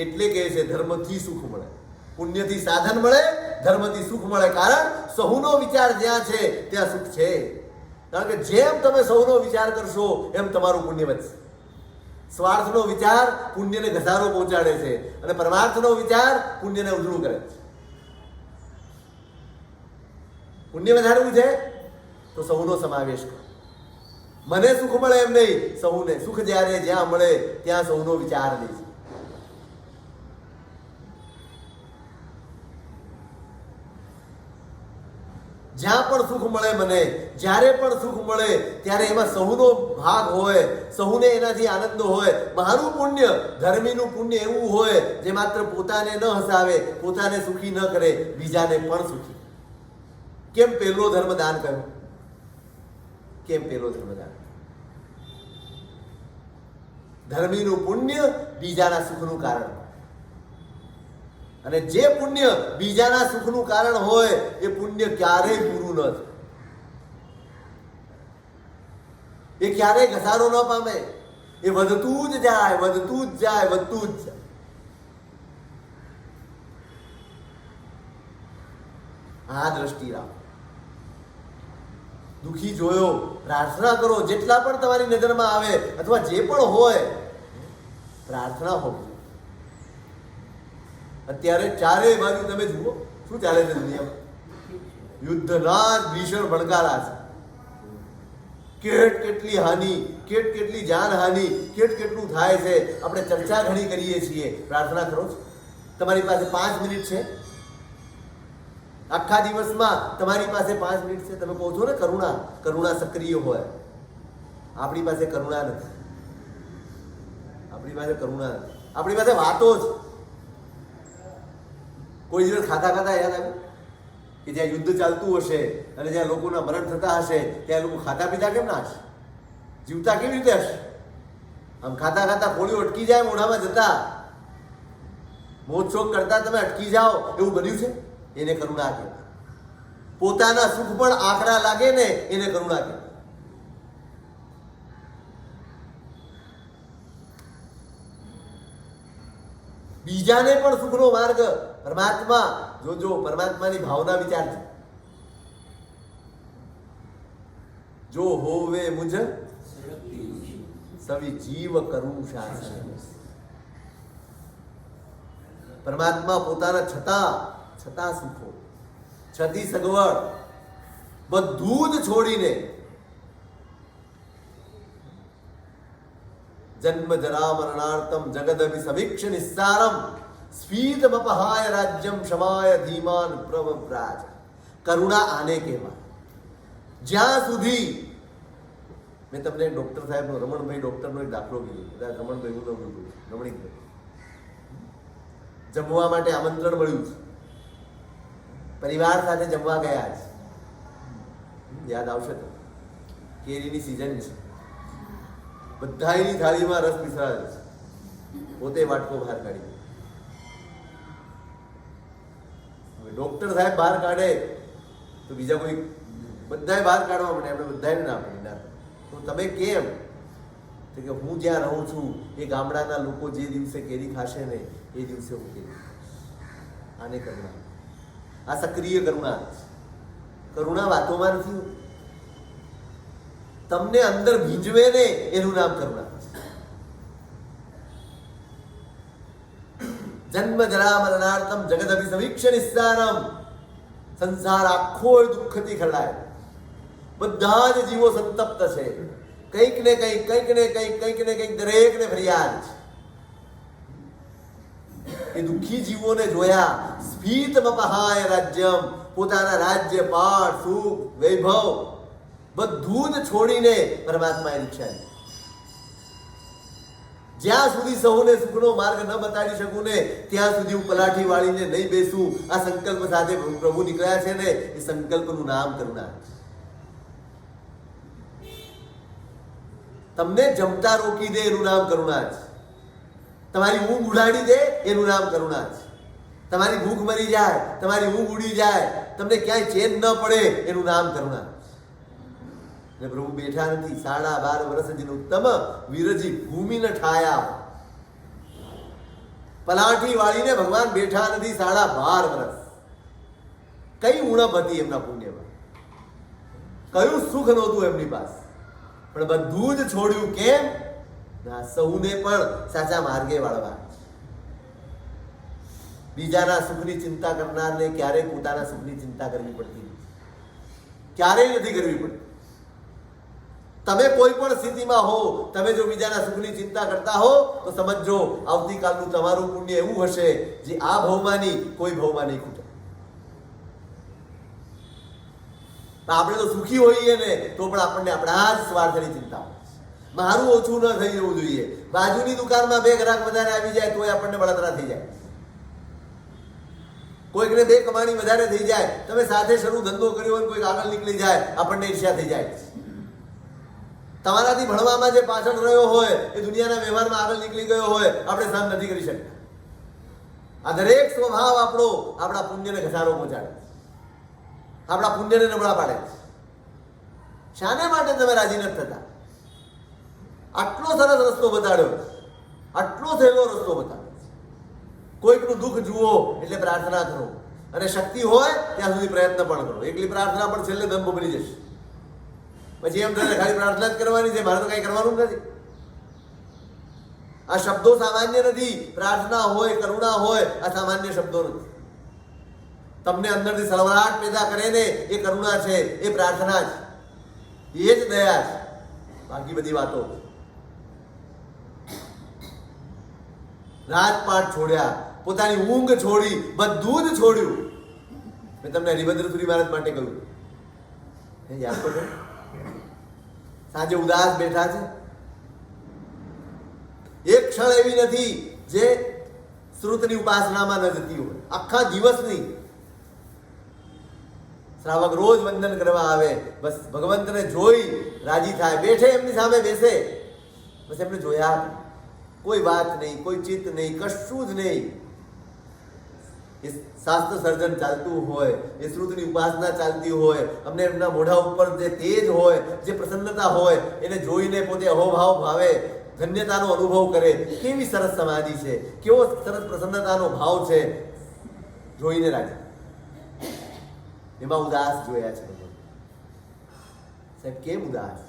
એટલે કહે છે ધર્મથી સુખ મળે, પુણ્યથી સાધન મળે, ધર્મથી સુખ મળે. કારણ સહુનો વિચાર જ્યાં છે ત્યાં સુખ છે. કારણ કે જેમ તમે સૌનો વિચાર કરશો એમ તમારું પુણ્ય વધશે. સ્વાર્થનો વિચાર પુણ્યને ઘસારો પહોંચાડે છે અને પરમાર્થનો વિચાર પુણ્યને ઉજળું કરે છે. પુણ્ય વધારવું છે તો સૌનો સમાવેશ કરો. મને સુખ મળે એમ નહીં, સૌને સુખ જ્યારે જ્યાં મળે ત્યાં સૌનો વિચાર દે છે. જ્યાં પણ સુખ મળે મને, જ્યારે પણ સુખ મળે ત્યારે એમાં સહુનો ભાગ હોય, સહુને એનાથી આનંદ હોય. મારું પુણ્ય, ધર્મીનું પુણ્ય એવું હોય જે માત્ર પોતાને ન હસાવે, પોતાને સુખી ન કરે, બીજાને પણ સુખી. કેમ પહેલો ધર્મ દાન કર્યો? કેમ પહેલો ધર્મ દાન? ધર્મીનું પુણ્ય બીજાના સુખનું કારણ. અને જે પુણ્ય બીજાના સુખનું કારણ હોય એ પુણ્ય ક્યારેય પૂરું ન થાય. એ ક્યારેય ઘસારો ન પામે. એ વધતું જ જાય, વધતું જ જાય, વધતું જ જાય. આ દ્રષ્ટિ રાખો. દુઃખી જોયો, પ્રાર્થના કરો. જેટલા પણ તમારી નજરમાં આવે અથવા જે પણ હોય, પ્રાર્થના હોવી. અત્યારે ચારે બાજુ તમે જુઓ શું ચાલે છે દુનિયામાં. યુદ્ધના જ ભીષણ ભડકારા છે. કેટલી હાનિ, કેટલી જાનહાનિ, કેટલું થાય છે. આપણે ચર્ચા ઘણી કરીએ છીએ. પ્રાર્થના કરો છો. તમારી પાસે 5 મિનિટ છે આખા દિવસમાં, તમારી પાસે 5 મિનિટ છે. તમે કહો છો ને કરુણા સક્રિય હોય. આપણી પાસે કરુણા નથી. આપણી પાસે કરુણા નથી. આપણી પાસે વાતો જ. કોઈ દિવસ ખાતા યાદ આવ્યું કે જ્યાં યુદ્ધ ચાલતું હશે અને જ્યાં લોકોના મરણ થતા હશે ત્યાં લોકો ખાતા પીતા કેમ ના હશે? જીવતા કેવી રીતે હશે? આમ ખાતા કોળીઓ અટકી જાય મોઢામાં જતા, મોજશોખ કરતા તમે અટકી જાઓ, એવું બન્યું છે? એને કરુણા કહેવાય. પોતાના સુખ પણ આંકડા લાગે ને એને કરુણા કહેવાય. બીજાને પણ સુખનો માર્ગ પરમાત્મા જો પરમાત્માની ભાવના વિચારજો. જો હોવે મુજ સવી જીવ કરું શાસન. પરમાત્મા પોતાના છતાં સુખો, છતી સગવડ બધું જ છોડીને જન્મ જરા મરણાર્તમ જગદભિ સમીક્ષ નિસ્સારમ સ્ફીતમપહાય રાજ્યમ ક્ષમાય ધીમાન પ્રવવ્રાજ. કરુણા આને કહેવાય. જ્યાં સુધી મેં તમને ડોક્ટર સાહેબનો, રમણભાઈ ડોક્ટરનો એક દાખલો કીધો. રમણભાઈ હું રમણીકભાઈ જમવા માટે આમંત્રણ મળ્યું છે. પરિવાર સાથે જમવા ગયા છે. યાદ આવશે તો કેરીની સિઝન છે. બધાની થાળીમાં રસ પીસળાવે છે. પોતે વાટકો બહાર કાઢી. હવે ડોક્ટર સાહેબ બહાર કાઢે તો બીજા કોઈ બધાય બહાર કાઢવા માટે આપણે બધાને ના પડી ના. તો તમે કેમ? તો કે હું જ્યાં રહું છું એ ગામડાના લોકો જે દિવસે કેરી ખાશે ને એ દિવસે હું કેરી ખાઈશ. આને કરુણા. આ સક્રિય કરુણા. કરુણા વાતોમાં નથી હોતી. તમને અંદર ભીંજવે ને એનું નામ કરુણા. જન્મ જરા મરણાર્તમ જગદભિ સમીક્ષ નિસ્સારમ. સંસાર આખો દુઃખથી ખરડાય. બધા જ જીવો સંતપ્ત છે. કંઈક ને કંઈક દરેકને ફરિયાદ છે. એ દુઃખી જીવોને જોયા. સ્ફીતમપહાય રાજ્યમ. પોતાના રાજ્ય, પાઠ, સુખ, વૈભવ બધું જ છોડીને પરમાત્માએ દીક્ષા લીધી. જ્યાં સુધી સૌને સુખનો માર્ગ ન બતાડી શકું ને ત્યાં સુધી હું પલાઠી વાળીને નહીં બેસું. આ સંકલ્પ સાથે પ્રભુ નીકળ્યા છે ને એ સંકલ્પનું નામ કરુણા. તમને જમતા રોકી દે એનું નામ કરુણા છે. તમારી ઊંઘ ઉડાડી દે એનું નામ કરુણા છે. તમારી ભૂખ મરી જાય, તમારી ઊંઘ ઉડી જાય, તમને ક્યાંય ચેન ન પડે એનું નામ કરુણા છે. ને પ્રભુ બેઠા નથી. 12.5 વર્ષ જેનું ઉત્તમ વીરજી ભૂમિ ન ઠાયા. પલાઠી વાળીને ભગવાન બેઠા નથી 12.5 વર્ષ. કઈ ઉણપ હતી એમના પુણ્યમાં, કયું સુખ નહોતું એમની પાસે, પણ બધું જ છોડ્યું. કેમ? ના, સૌને પણ સાચા માર્ગે વાળવા. બીજાના સુખની ચિંતા કરનારને ક્યારેય પોતાના સુખની ચિંતા કરવી પડતી નથી, ક્યારેય નથી કરવી પડતી. તમે કોઈ પણ સ્થિતિમાં હો, તમે જો બીજાના સુખની ચિંતા કરતા હો તો સમજો આવતીકાલનું તમારું પુણ્ય એવું હશે જે આ ભવમાંની કોઈ ભવમાં નહીં ખૂટે. આપણે તો સુખી હોઈએ ને તો પણ આપણને આપણા જ સ્વાર્થની ચિંતા હોય. મારું ઓછું ન થઈ જવું જોઈએ. બાજુની દુકાનમાં 2 ગ્રાહક વધારે આવી જાય તોય આપણને બળતરા થઈ જાય. કોઈકને 2 કમાણી વધારે થઈ જાય, તમે સાથે શરૂ ધંધો કર્યો હોય, કોઈક આગળ નીકળી જાય, આપણને ઈર્ષ્યા થઈ જાય. તમારાથી ભણવામાં જે પાછળ રહ્યો હોય એ દુનિયાના વ્યવહારમાં આગળ નીકળી ગયો હોય, આપણે સહન નથી કરી શકતા. આ દરેક સ્વભાવ આપણો આપણા પુણ્યને ઘસારો પહોંચાડે, આપણા પુણ્યને નબળા પાડે. શાને માટે તમે રાજી નથી થતા? આટલો સરસ રસ્તો બતાડ્યો, આટલો સહેલો રસ્તો બતાડ્યો. કોઈકનું દુઃખ જુઓ એટલે પ્રાર્થના કરો, અને શક્તિ હોય ત્યાં સુધી પ્રયત્ન પણ કરો. એકલી પ્રાર્થના પણ છેલ્લે દંભ બની જશે. પછી એમ થશે ખાલી પ્રાર્થના જ કરવાની છે, મારે તો કઈ કરવાનું નથી. આ શબ્દો સામાન્ય નથી. પ્રાર્થના હોય, કરુણા હોય, આ સામાન્ય શબ્દો નથી. તમને અંદરથી સળવળાટ પેદા કરે ને એ કરુણા છે, એ પ્રાર્થના છે, એ જ દયા છે. બાકી બધી વાતો. રાજપાટ છોડ્યા, પોતાની ઊંઘ છોડી, બધું જ છોડ્યું. મેં તમને હરિભદ્ર સુરી મહારાજ માટે કહ્યું, યાદ તો કરો. સાંજે ઉદાસ બેઠા છે. એક ક્ષણ એવી નથી જે શ્રુતની ઉપાસનામાં ન જતી હોય. આખા દિવસની. શ્રાવક રોજ વંદન કરવા આવે, બસ ભગવંતને જોઈ રાજી થાય. બેઠે એમની સામે બેસે, બસ એમને જોયા, કોઈ વાત નહીં, કોઈ ચિત્ત નહીં, કશું જ નહીં. એ શાસ્ત્ર સર્જન ચાલતું હોય, એ શ્રુતની ઉપાસના ચાલતી હોય, અમને એમના મોઢા ઉપર જે તેજ હોય, જે પ્રસન્નતા હોય, એને જોઈને પોતે અહોભાવ ભાવે, ધન્યતાનો અનુભવ કરે. કેવી સરસ સમાધિ છે, કેવો સરસ પ્રસન્નતાનો ભાવ છે, જોઈને રાજી. એમાં ઉદાસ જોયા છે ભગવાન. સાહેબ કેમ ઉદાસ?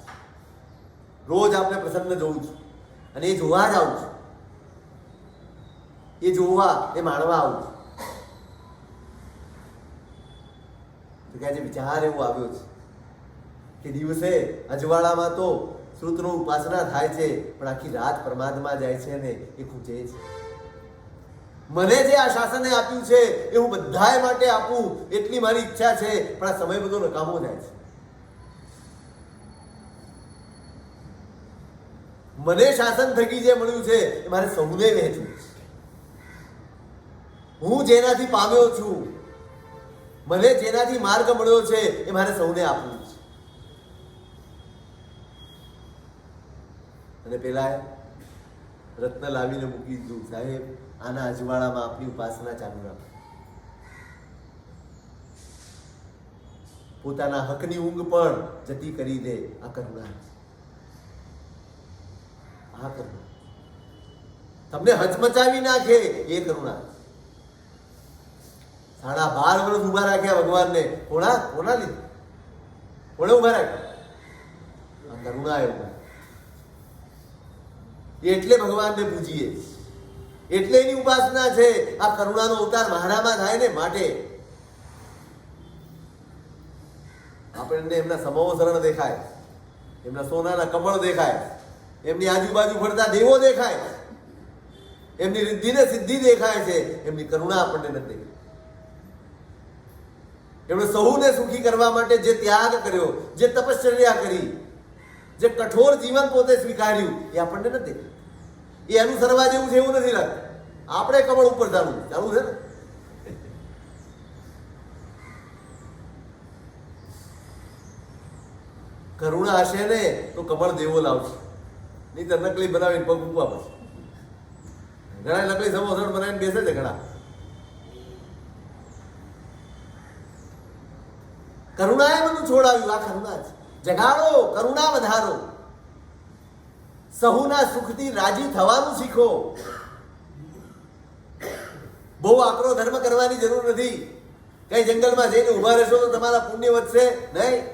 રોજ આપણે પ્રસન્ન જોઉં છું, અને એ જોવા જ આવું છું, એ જોવા, એ માણવા આવું છું. તો કે આજે વિચાર એવો આવ્યો છે કે દિવસે અજવાળામાં તો શ્રુતનો ઉપાસના થાય છે, પણ આખી રાત પ્રમાદમાં જાય છે ને એ ખૂંચે છે. મને જે આ શાસને આપ્યું છે એ હું બધાય માટે આપું એટલી મારી ઈચ્છા છે, પણ આ સમય બધો નકામો જાય છે. મને શાસન થકી જે મળ્યું છે એ મારે સૌને વહેંચવું છે. હું જેનાથી પામ્યો છું, મને જેનાથી માર્ગ મળ્યો છે એ મારે સૌને આપવું છે. અને પેલા રત્ન લાવીને મૂકી દીધું, સાહેબ આના અજવાળામાં આપણી ઉપાસના ચાલુ રાખો. પોતાના હકની ઊંઘ પણ જતી કરી દે. આ કરુણા છે, આ કરુણા. તમને હચમચાવી નાખે એ કરુણા. 12.5 વર્ષ ઉભા રાખ્યા ભગવાનને. કોના લીધે? કોણે ઉભા રાખ્યા? આ કરુણા એ ઉભા. એટલે ભગવાનને પૂજીએ, એટલે એની ઉપાસના છે. આ કરુણાનો અવતાર મારામાં થાય ને માટે. આપણને એમના સમૂહ શરણ દેખાય, એમના સોનાના કમળ દેખાય, એમની આજુબાજુ ફરતા દેવો દેખાય, એમની રિદ્ધિ ને સિદ્ધિ દેખાય છે, એમની કરુણા આપણને નથી દેખાય. એમણે સૌને સુખી કરવા માટે જે ત્યાગ કર્યો, જે તપશ્ચર્યા કરી, જે કઠોર જીવન પોતે સ્વીકાર્યું, એ આપણને નથી દેખાય. એ અનુસરવા જેવું છે એવું નથી લાગતું. આપણે કમળ ઉપર ચાલુ છે ને. કરુણા હશે ને તો કમળ દેવો લાવશે. નહીં તો નકલી બનાવીને પગ મૂકવા પડશે. ઘણા નકલી સમોસા બનાવીને બેસે છે ઘણા. કરુણાએ બધું છોડાવ્યું. આ કરુણા છે. જગાડો, કરુણા વધારો, સહુના સુખથી રાજી થવાનું શીખો. બહુ આકરો ધર્મ કરવાની જરૂર નથી. કઈ જંગલમાં જઈને ઉભા રહેશો તો તમારા પુણ્ય વધશે નહીં.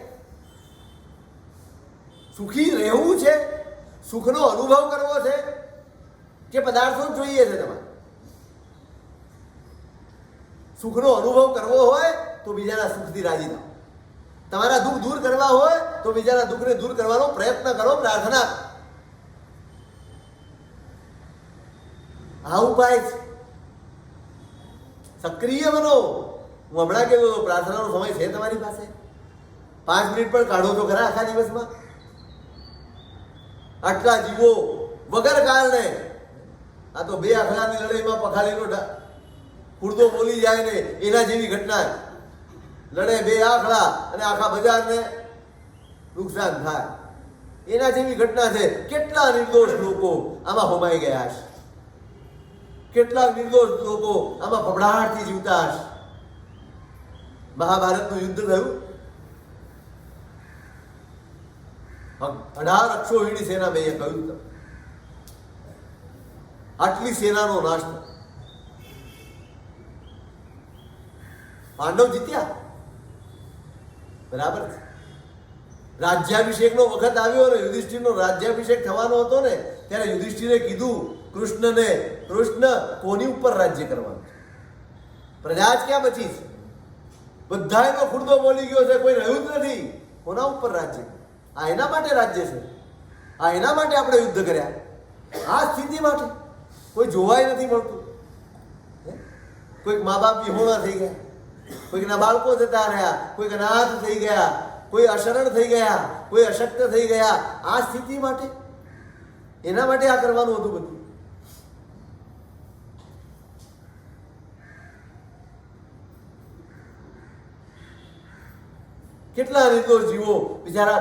સુખી રહેવું છે, સુખનો અનુભવ કરવો છે કે પદાર્થો જ જોઈએ છે તમારે? સુખનો અનુભવ કરવો હોય તો બીજાના સુખથી રાજી થાઓ. તમારા દુઃખ દૂર કરવા હોય તો બીજાના દુઃખને દૂર કરવાનો પ્રયત્ન કરો, પ્રાર્થના કરો. આ ઉપાય છે. સક્રિય બનો. હું હમણાં કહેતો હતો, પ્રાર્થનાનો સમય છે તમારી પાસે? 5 મિનિટ પણ કાઢો તો ખરા આખા દિવસમાં? આટલા જીવો વગર કારણે, આ તો 2 આખલાની લડાઈમાં પખાલીનો કુર્દો બોલી જાય ને એના જેવી ઘટના. લડે 2 આખલા અને આખા બજારને નુકસાન થાય, એના જેવી ઘટના છે. કેટલા નિર્દોષ લોકો આમાં હોમાઈ ગયા છે. કેટલાક નિર્દોષ લોકો આમાં ફફડાટથી જીવતા હશે. મહાભારતનું યુદ્ધ થયું, 18 અક્ષોહિણી સેના મેં કહ્યું હતું. આટલી સેનાનો નાશ થયો. પાંડવ જીત્યા, બરાબર છે. રાજ્યાભિષેકનો વખત આવ્યો ને યુધિષ્ઠિરનો રાજ્યાભિષેક થવાનો હતો ને, ત્યારે યુધિષ્ઠિરે કીધું કૃષ્ણને, કૃષ્ણ કોની ઉપર રાજ્ય કરવાનું છે? પ્રજા જ ક્યાં બચી છે? બધા એનો ખુરદો બોલી ગયો છે, કોઈ રહ્યું જ નથી. કોના ઉપર રાજ્ય? આ એના માટે રાજ્ય છે, આ એના માટે આપણે યુદ્ધ કર્યા. આ સ્થિતિ માટે કોઈ જોવાય નથી મળતું. કોઈક મા બાપ વિહોણા થઈ ગયા, કોઈકના બાળકો જતા રહ્યા, કોઈક અનાથ થઈ ગયા, કોઈ અશરણ થઈ ગયા, કોઈ અશક્ત થઈ ગયા. આ સ્થિતિ માટે, એના માટે આ કરવાનું હતું બધું. કેટલા નિર્દોષ જીવો બિચારા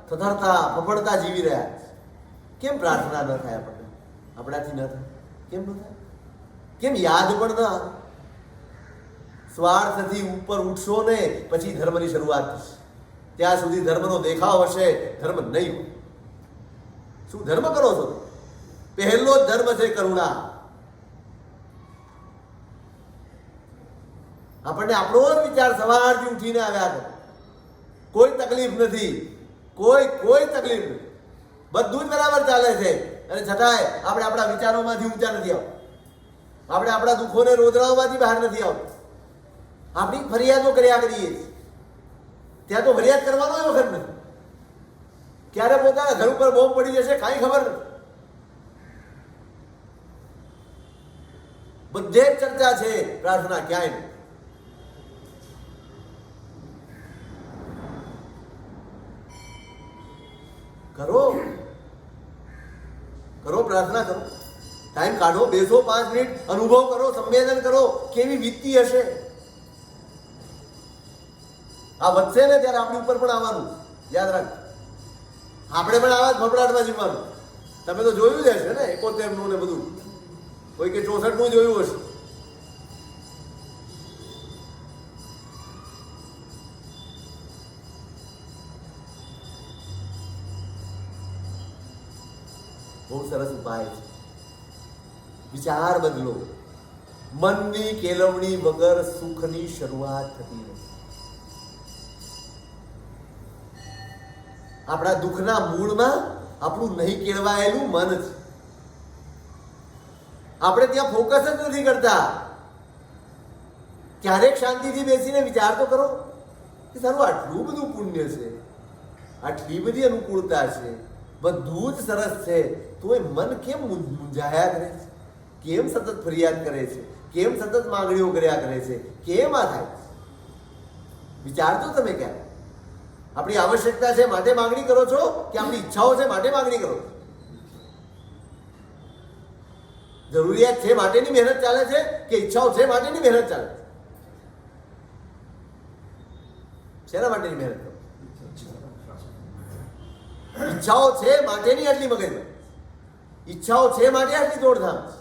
થથરતા ફફડતા જીવી રહ્યા છે. કેમ પ્રાર્થના ન થાય આપણને? આપણાથી ન થાય. કેમ ન થાય? કેમ યાદ પણ ન આવે? સ્વાર્થથી ઉપર ઉઠશો ને પછી ધર્મની શરૂઆત થશે. ત્યાં સુધી ધર્મનો દેખાવ હશે, ધર્મ નહીં હોય. શું ધર્મ કરો છો? પહેલો જ ધર્મ છે કરુણા. આપણને આપણો જ વિચાર સવારથી ઉઠીને આવ્યા કરે. કોઈ તકલીફ નથી, કોઈ તકલીફ નથી. બધું જ બરાબર ચાલે છે અને છતાંય આપણે આપણા વિચારોમાંથી ઊંચા નથી આવતા. આપણે આપણા દુઃખોને રોદરાઓમાંથી બહાર નથી આવતા. આપણી ફરિયાદો કર્યા કરીએ છીએ. ત્યાં તો ફરિયાદ કરવાનો વખત નથી. ક્યારે પોતાના ઘર ઉપર બોમ્બ પડી જશે કાંઈ ખબર નથી. બધે જ ચર્ચા છે, પ્રાર્થના ક્યાંય નહીં. કરો કરો, પ્રાર્થના કરો, ટાઈમ કાઢો, બેસો 5 મિનિટ, અનુભવ કરો, સંવેદન કરો. કેવી વીતતી હશે. આ વધશે ને ત્યારે આપણી ઉપર પણ આવવાનું, યાદ રાખ. આપણે પણ આવા જ ફફડાટમાં જીવવાનું. તમે તો જોયું જ હશે ને 71નું ને બધું, કોઈ કે 64નું જોયું હશે. બહુ સરસ ઉપાય છે. વિચાર બદલો. મનની કેળવણી વગર સુખની શરૂઆત થતી નથી. આપણા દુઃખના મૂળમાં આપણું નહીં કેળવાયેલું મન છે. આપણે ત્યાં ફોકસ જ નથી કરતા. ક્યારેક શાંતિથી બેસીને વિચાર તો કરો કે સારું આટલું બધું પુણ્ય છે, આટલી બધી અનુકૂળતા છે, બધું જ સરસ છે, તોય મન કેમ મૂંઝાયા કરે છે? કેમ સતત ફરિયાદ કરે છે? કેમ સતત માંગણીઓ કર્યા કરે છે? કેમ આ થાય? વિચારજો તમે. ક્યારે આપણી આવશ્યકતા છે માટે માંગણી કરો છો કે આપણી ઈચ્છાઓ છે માટે માંગણી કરો છો? જરૂરિયાત છે માટેની મહેનત ચાલે છે કે ઈચ્છાઓ છે માટેની મહેનત ચાલે છે? શેના માટેની મહેનત કરો? ઈચ્છાઓ છે માટેની આટલી મગજ, ઈચ્છાઓ છે માટે આટલી દોડધામ છે.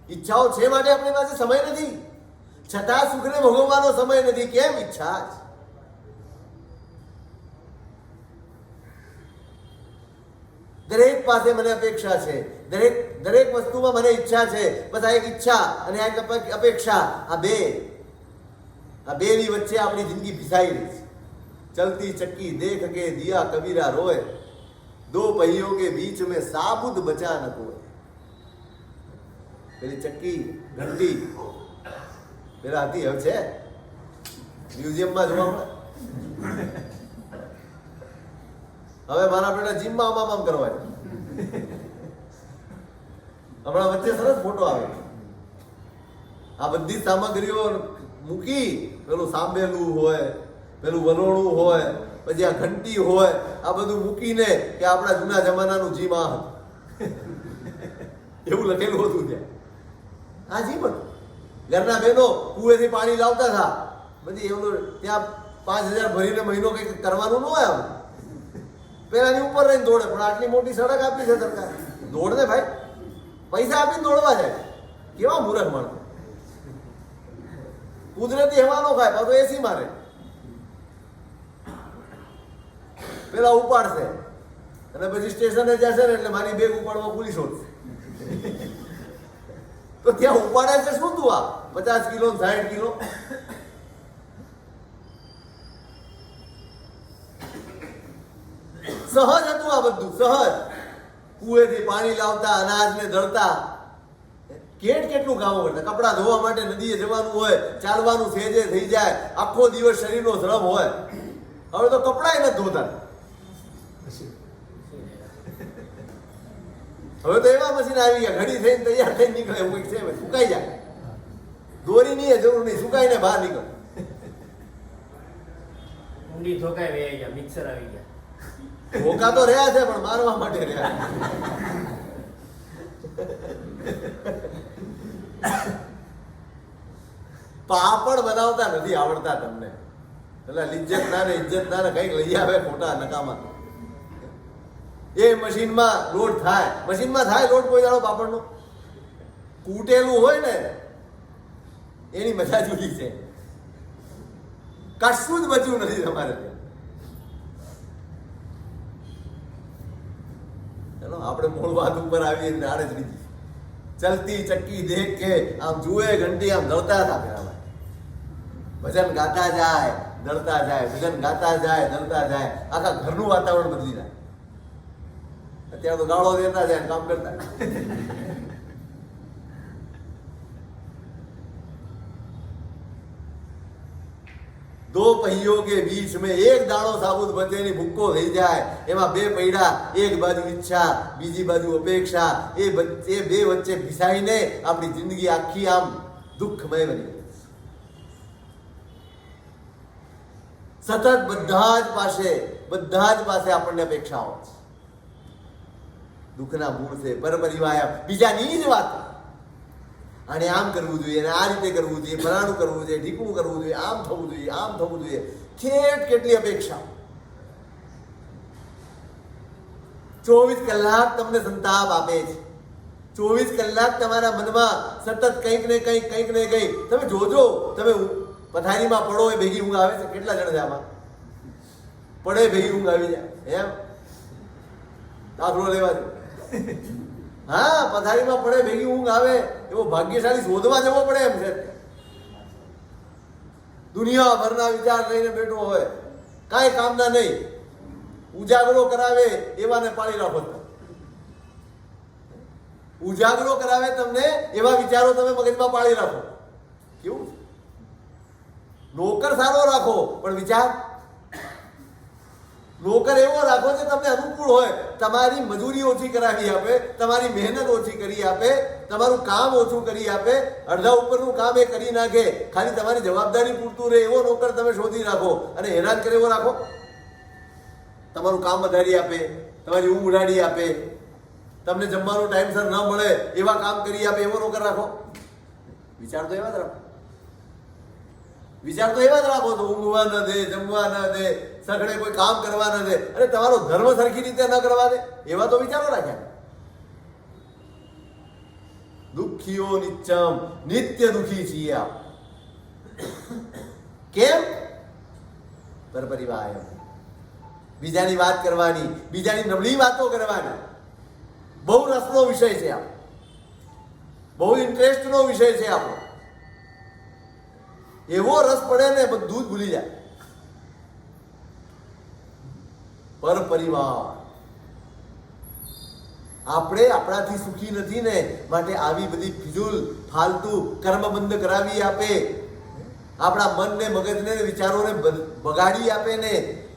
ઈચ્છાઓ છે માટે આપણી પાસે સમય નથી, છતાં સુખને ભોગવવાનો સમય નથી. કેમ? ઈચ્છા જ. દરેક પાસે મને અપેક્ષા છે, દરેક વસ્તુમાં મને ઈચ્છા છે. બસ આ એક ઈચ્છા અને આ એક અપેક્ષા, આ બેની વચ્ચે આપણી જિંદગી ભીસાઈ રહી છે. ચલતી ચક્કી દેખ કે દિયા કબીરા રોય, દો पहियों के बीच में साबुत बचा न कोई. પેલી ચક્કી ઘંટી પેલા હતી, હવે છે મ્યુઝિયમમાં જોવા મળે. હવે મારા બેટા જીમમાં આમ કરવા છે. હમણાં વચ્ચે સરસ ફોટો આવે. આ બધી સામગ્રીઓ મૂકી, પેલું સાંભેલું હોય, પેલું વલોણું હોય, પછી આ ઘંટી હોય, આ બધું મૂકીને કે આપણા જૂના જમાનાનું જીમ આ હતું એવું લખેલું હતું ત્યાં. આ જીમ હતું. ઘરના બહેનો કુએથી પાણી લાવતા હતા, બધી એમનું ત્યાં 5,000 ભરીને મહિનો કંઈક કરવાનું ન હોય. પેલાની ઉપર રહીને દોડે, પણ આટલી મોટી સડક આપી છે સરકાર, દોડ ને ભાઈ, પૈસા આપીને દોડવા જાય. કેવા મૂર્ખ માણસ. કુદરતી હવા નો ખાય, પાછો એસી મારે. પેલા ઉપાડશે અને પછી સ્ટેશને જશે ને એટલે મારી બેગ ઉપાડવા પોલીસ શોધશે. તો ત્યાં ઉપાડે છે શું તું? આ 50 કિલો 60 કિલો. સહજ હતું આ બધું, સહજ. કુએથી પાણી લાવતા, અનાજને દળતા, કેટલું કામો કરતા. કપડાં ધોવા માટે નદીએ જવાનું હોય, ચાલવાનું સહેજે થઈ જાય, આખો દિવસ શરીરનો શ્રમ હોય. હવે તો કપડાય નથી ધોતા. હવે તો એવા મશીન આવી ગયા, ઘડી થઈને તૈયાર થઈને નીકળે એવું કંઈક છે, સુકાઈ જાય. દોરી ની જરૂર નહીં, સુકાઈને બહાર નીકળે. ઊંડી ધોકાઈ વહી ગયા, મિક્સર આવી ગયા. ધોકા તો રહ્યા છે પણ મારવા માટે રહ્યા. પાપડ બનાવતા નથી આવડતા તમને. એટલે ઇજ્જત ના ને કઈક લઈ આવે ખોટા નકામા. એ મશીનમાં લોટ થાય, મશીનમાં થાય લોટ કોઈ દાડો પાપડનો. કૂટેલું હોય ને એની મજા જુદી છે. કશું જ બચ્યું નથી તમારે ત્યાં. ચલો આપણે મૂળ વાત ઉપર આવીએ એટલે આડે જ રીધી. ચલતી ચક્કી દેખ કે આમ જુએ ઘંટી આમ દળતા હતા પેલા. ભજન ગાતા જાય દળતા જાય, ભજન ગાતા જાય દળતા જાય, આખા ઘરનું વાતાવરણ બદલી જાય. અત્યારે તો ગાળો દેતા જાય કામ કરતા. दो पहियों के बीच में एक दाणो साबुत बचे ની ભૂક્કો થઈ જાય. એમાં બે પૈડા, એક બાજુ ઈચ્છા, બીજી બાજુ અપેક્ષા, એ બે વચ્ચે ભીસાઈને આપણી જિંદગી આખી આમ દુઃખમય બની. સતત બધા જ પાસે આપણને અપેક્ષાઓ છે. દુઃખના મૂળ છે પરપરિવાયા, બીજાની જ વાત. અને આમ કરવું જોઈએ, અને આ રીતે કરવું જોઈએ, ફલાણું કરવું જોઈએ, ઢીકણું કરવું જોઈએ, આમ થવું જોઈએ, આમ થવું જોઈએ. કેટલી અપેક્ષા. 24 કલાક તમને સંતાપ આપે છે. 24 કલાક તમારા મનમાં સતત કંઈક ને કંઈક તમે જોજો. તમે પથારીમાં પડો એ ભેગી ઊંઘ આવે છે. કેટલા જણ છે આમાં? પડે ભેગી ઊંઘ આવી જાય એમ દાખલો લેવા દે. હા, પથારીમાં પડે ભેગી ઊંઘ આવે એવો ભાગ્યશાળી શોધવા જવો પડે એમ છે. દુનિયાભરના વિચાર લઈને બેઠો હોય, કાંઈ કામના નહીં, ઉજાગરો કરાવે એવાને પાળી રાખો. ઉજાગરો કરાવે તમને એવા વિચારો તમે મગજમાં પાળી રાખો. કેવું? નોકર સારો રાખો પણ વિચાર નોકર એવો રાખો જે તમને અનુકૂળ હોય, તમારી મજૂરી ઓછી કરાવી આપે, તમારી મહેનત ઓછી કરી આપે, તમારું કામ ઓછું કરી આપે, અડધા ઉપરનું કામ એ કરી નાખે, ખાલી તમારી જવાબદારી પૂરતું રહે એવો નોકર તમે શોધી રાખો. અને હેરાન કરે એવો રાખો. તમારું કામ વધારી આપે, તમારી ઊંઘ ઉડાડી આપે, તમને જમવાનું ટાઈમસર ન મળે એવા કામ કરી આપે એવો નોકર રાખો. વિચાર તો એવા જ રાખો. તો ઊંઘવા ન દે, જમવા ન દે, સઘળે કોઈ કામ કરવા ન દે, અને તમારો ધર્મ સરખી રીતે ન કરવા દે એવા તો વિચારો રાખ્યા. દુઃખીઓ નિત્યમ, નિત્ય દુઃખી છીએ આપ. કેમ? પરપરિવાય, બીજાની વાત કરવાની, બીજાની નબળી વાતો કરવાની બહુ રસનો વિષય છે આ, બહુ ઇન્ટરેસ્ટનો વિષય છે આપણો. એવો રસ પડે ને બધું જ ભૂલી જાય. પર પરિવાર, આપણે આપણાથી સુખી નથી ને માટે આવી બધી ફિજૂલ ફાલતુ કર્મબંધ કરાવી આપે, આપણા મનને મગજને વિચારોને બગાડી આપે ને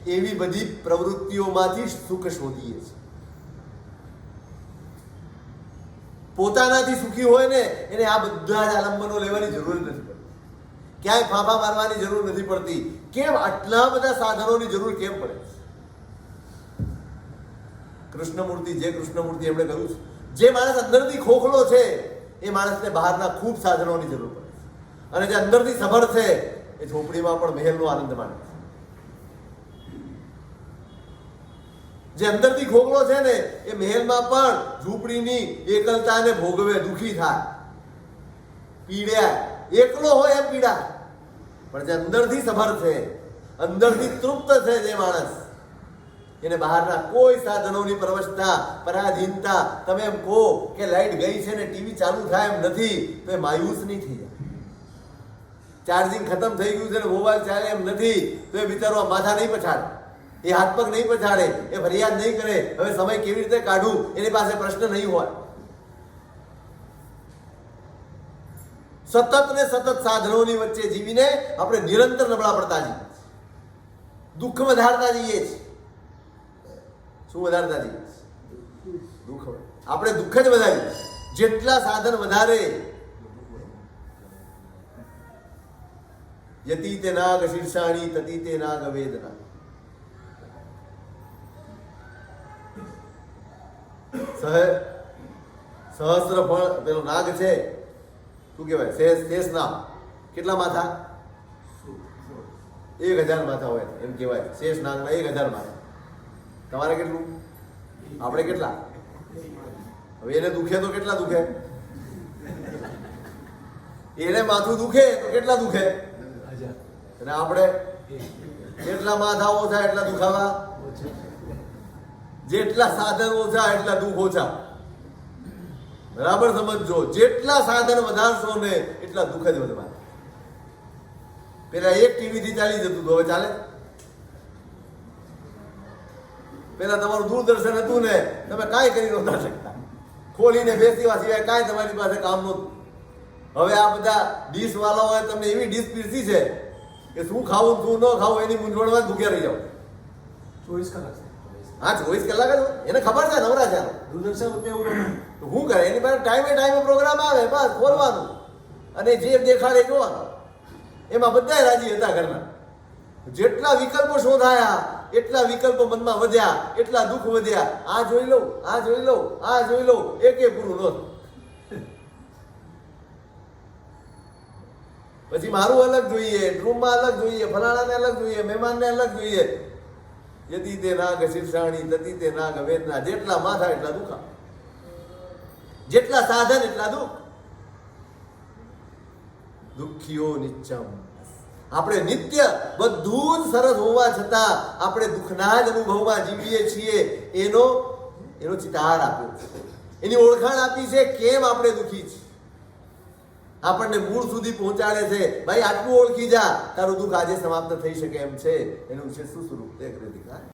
એવી બધી પ્રવૃત્તિઓમાંથી સુખ શોધીએ છીએ. પોતાનાથી સુખી હોય ને એને આ બધા જ આલંબનો લેવાની જરૂર નથી પડતી, ક્યાંય ફાંફા મારવાની જરૂર નથી પડતી. કેમ આટલા બધા સાધનોની જરૂર કેમ પડે? કૃષ્ણમૂર્તિ, જે કૃષ્ણમૂર્તિ એમણે કહ્યું છે, જે માણસ અંદરથી ખોખલો છે એ માણસને બહારના ખૂબ સાધનોની જરૂર પડે છે, અને જે અંદરથી સભર છે એ ઝોપડીમાં પણ મહેલનો આનંદ માણે છે. જે અંદરથી ખોખલો છે ને એ મહેલમાં પણ ઝૂંપડીની એકલતાને ભોગવે, દુઃખી થાય, પીડ્યા, એકલો હોય એમ પીડા. પણ જે અંદરથી સભર છે, અંદરથી તૃપ્ત છે જે માણસ, એને બહારના કોઈ સાધનોની પરવશતા, પરાધીનતા, તમે એમ કહો કે લાઈટ ગઈ છે ને ટીવી ચાલુ થાય એમ નથી તો એ માયુસ નહીં થઈ જાય. ચાર્જિંગ ખતમ થઈ ગયું છે ને મોબાઈલ ચાલે એમ નથી તો એ બિચારો માથા નહીં પછાડે, એ હાથ પગ નહીં પછાડે, એ ફરિયાદ નહીં કરે હવે સમય કેવી રીતે કાઢું, એની પાસે પ્રશ્ન નહીં હોય. સતત ને સતત સાધનોની વચ્ચે જીવીને આપણે નિરંતર નબળા પડતા જઈએ, દુઃખ વધારતા જઈએ છીએ. શું વધારતા જઈએ? દુઃખ. આપણે દુઃખ જ વધારીએ. જેટલા સાધન વધારે, યતિ તે નાગ શીર્ષાણી તતિ તે નાગ વેદના. સહસ્ત્ર ફળ, પેલો નાગ છે, શું કહેવાય? શેષ નાગ. કેટલા માથા? 1000 માથા હોય એમ કહેવાય. શેષ નાગના 1000 માથા. તમારે કેટલું? આપણે કેટલા? હવે એને દુખે તો કેટલા દુખે? એને માથું દુખે તો કેટલા દુખે? અને આપણે જેટલા માથા ઓછા એટલા દુખાવા, જેટલા સાધન ઓછા એટલા દુઃખ ઓછા. બરાબર સમજો, જેટલા સાધન વધારશો ને એટલા દુઃખ જ વધવા. પેલા એક ટીવી થી ચાલી જતું હતું, હવે ચાલે? પેલા તમારું દૂરદર્શન હતું ને તમે કાંઈ કરી નહોતા શકતા, ખોલીને બેસીવા સિવાય કાંઈ તમારી પાસે કામ નહોતું. હવે આ બધા ડીશ વાળાઓએ તમને એવી ડીશ પીરસી છે કે શું ખાવું શું ન ખાવું એની મૂંઝવણમાં જ ભૂખ્યા રહી જાવ. 24 કલાક. હા, 24 કલાક જ. એને ખબર છે નવરા છે, દૂરદર્શન ઉપર એવું નથી. તો શું કરે? એની પાસે ટાઈમે પ્રોગ્રામ આવે, બસ ખોલવાનું અને જે દેખાડે જોવાનું. એમાં બધા રાજી હતા ઘરના. જેટલા વિકલ્પો શોધાયા એટલા વિકલ્પો મનમાં વધ્યા, એટલા દુઃખ વધ્યા. આ જોઈ લઉં, આ જોઈ લઉં, આ જોઈ લઉં, એકે પૂરું નહોતું. પછી મારું અલગ જોઈએ, રૂમમાં અલગ જોઈએ, ફલાણાને અલગ જોઈએ, મહેમાનને અલગ જોઈએ. યતિ તે નાગ શીર્ષાણી તતિ તે નાગ વેદના. જેટલા માથા એટલા દુઃખા, જેટલા સાધન એટલા દુઃખ. દુઃખીઓ નિત્યમ. આપણે નિત્ય બધું જ સરસ હોવા છતાં આપણે દુઃખના જ અનુભવમાં જીવીએ છીએ. એનો ચિતાર આપ્યો છે, એની ઓળખાણ આપી છે. કેમ આપણે દુઃખી છીએ આપણને મૂળ સુધી પહોંચાડે છે. ભાઈ આટલું ઓળખી જા, તારું દુઃખ આજે સમાપ્ત થઈ શકે એમ છે. એનું વિશે શું સ્વરૂપ તે કરી દીધા.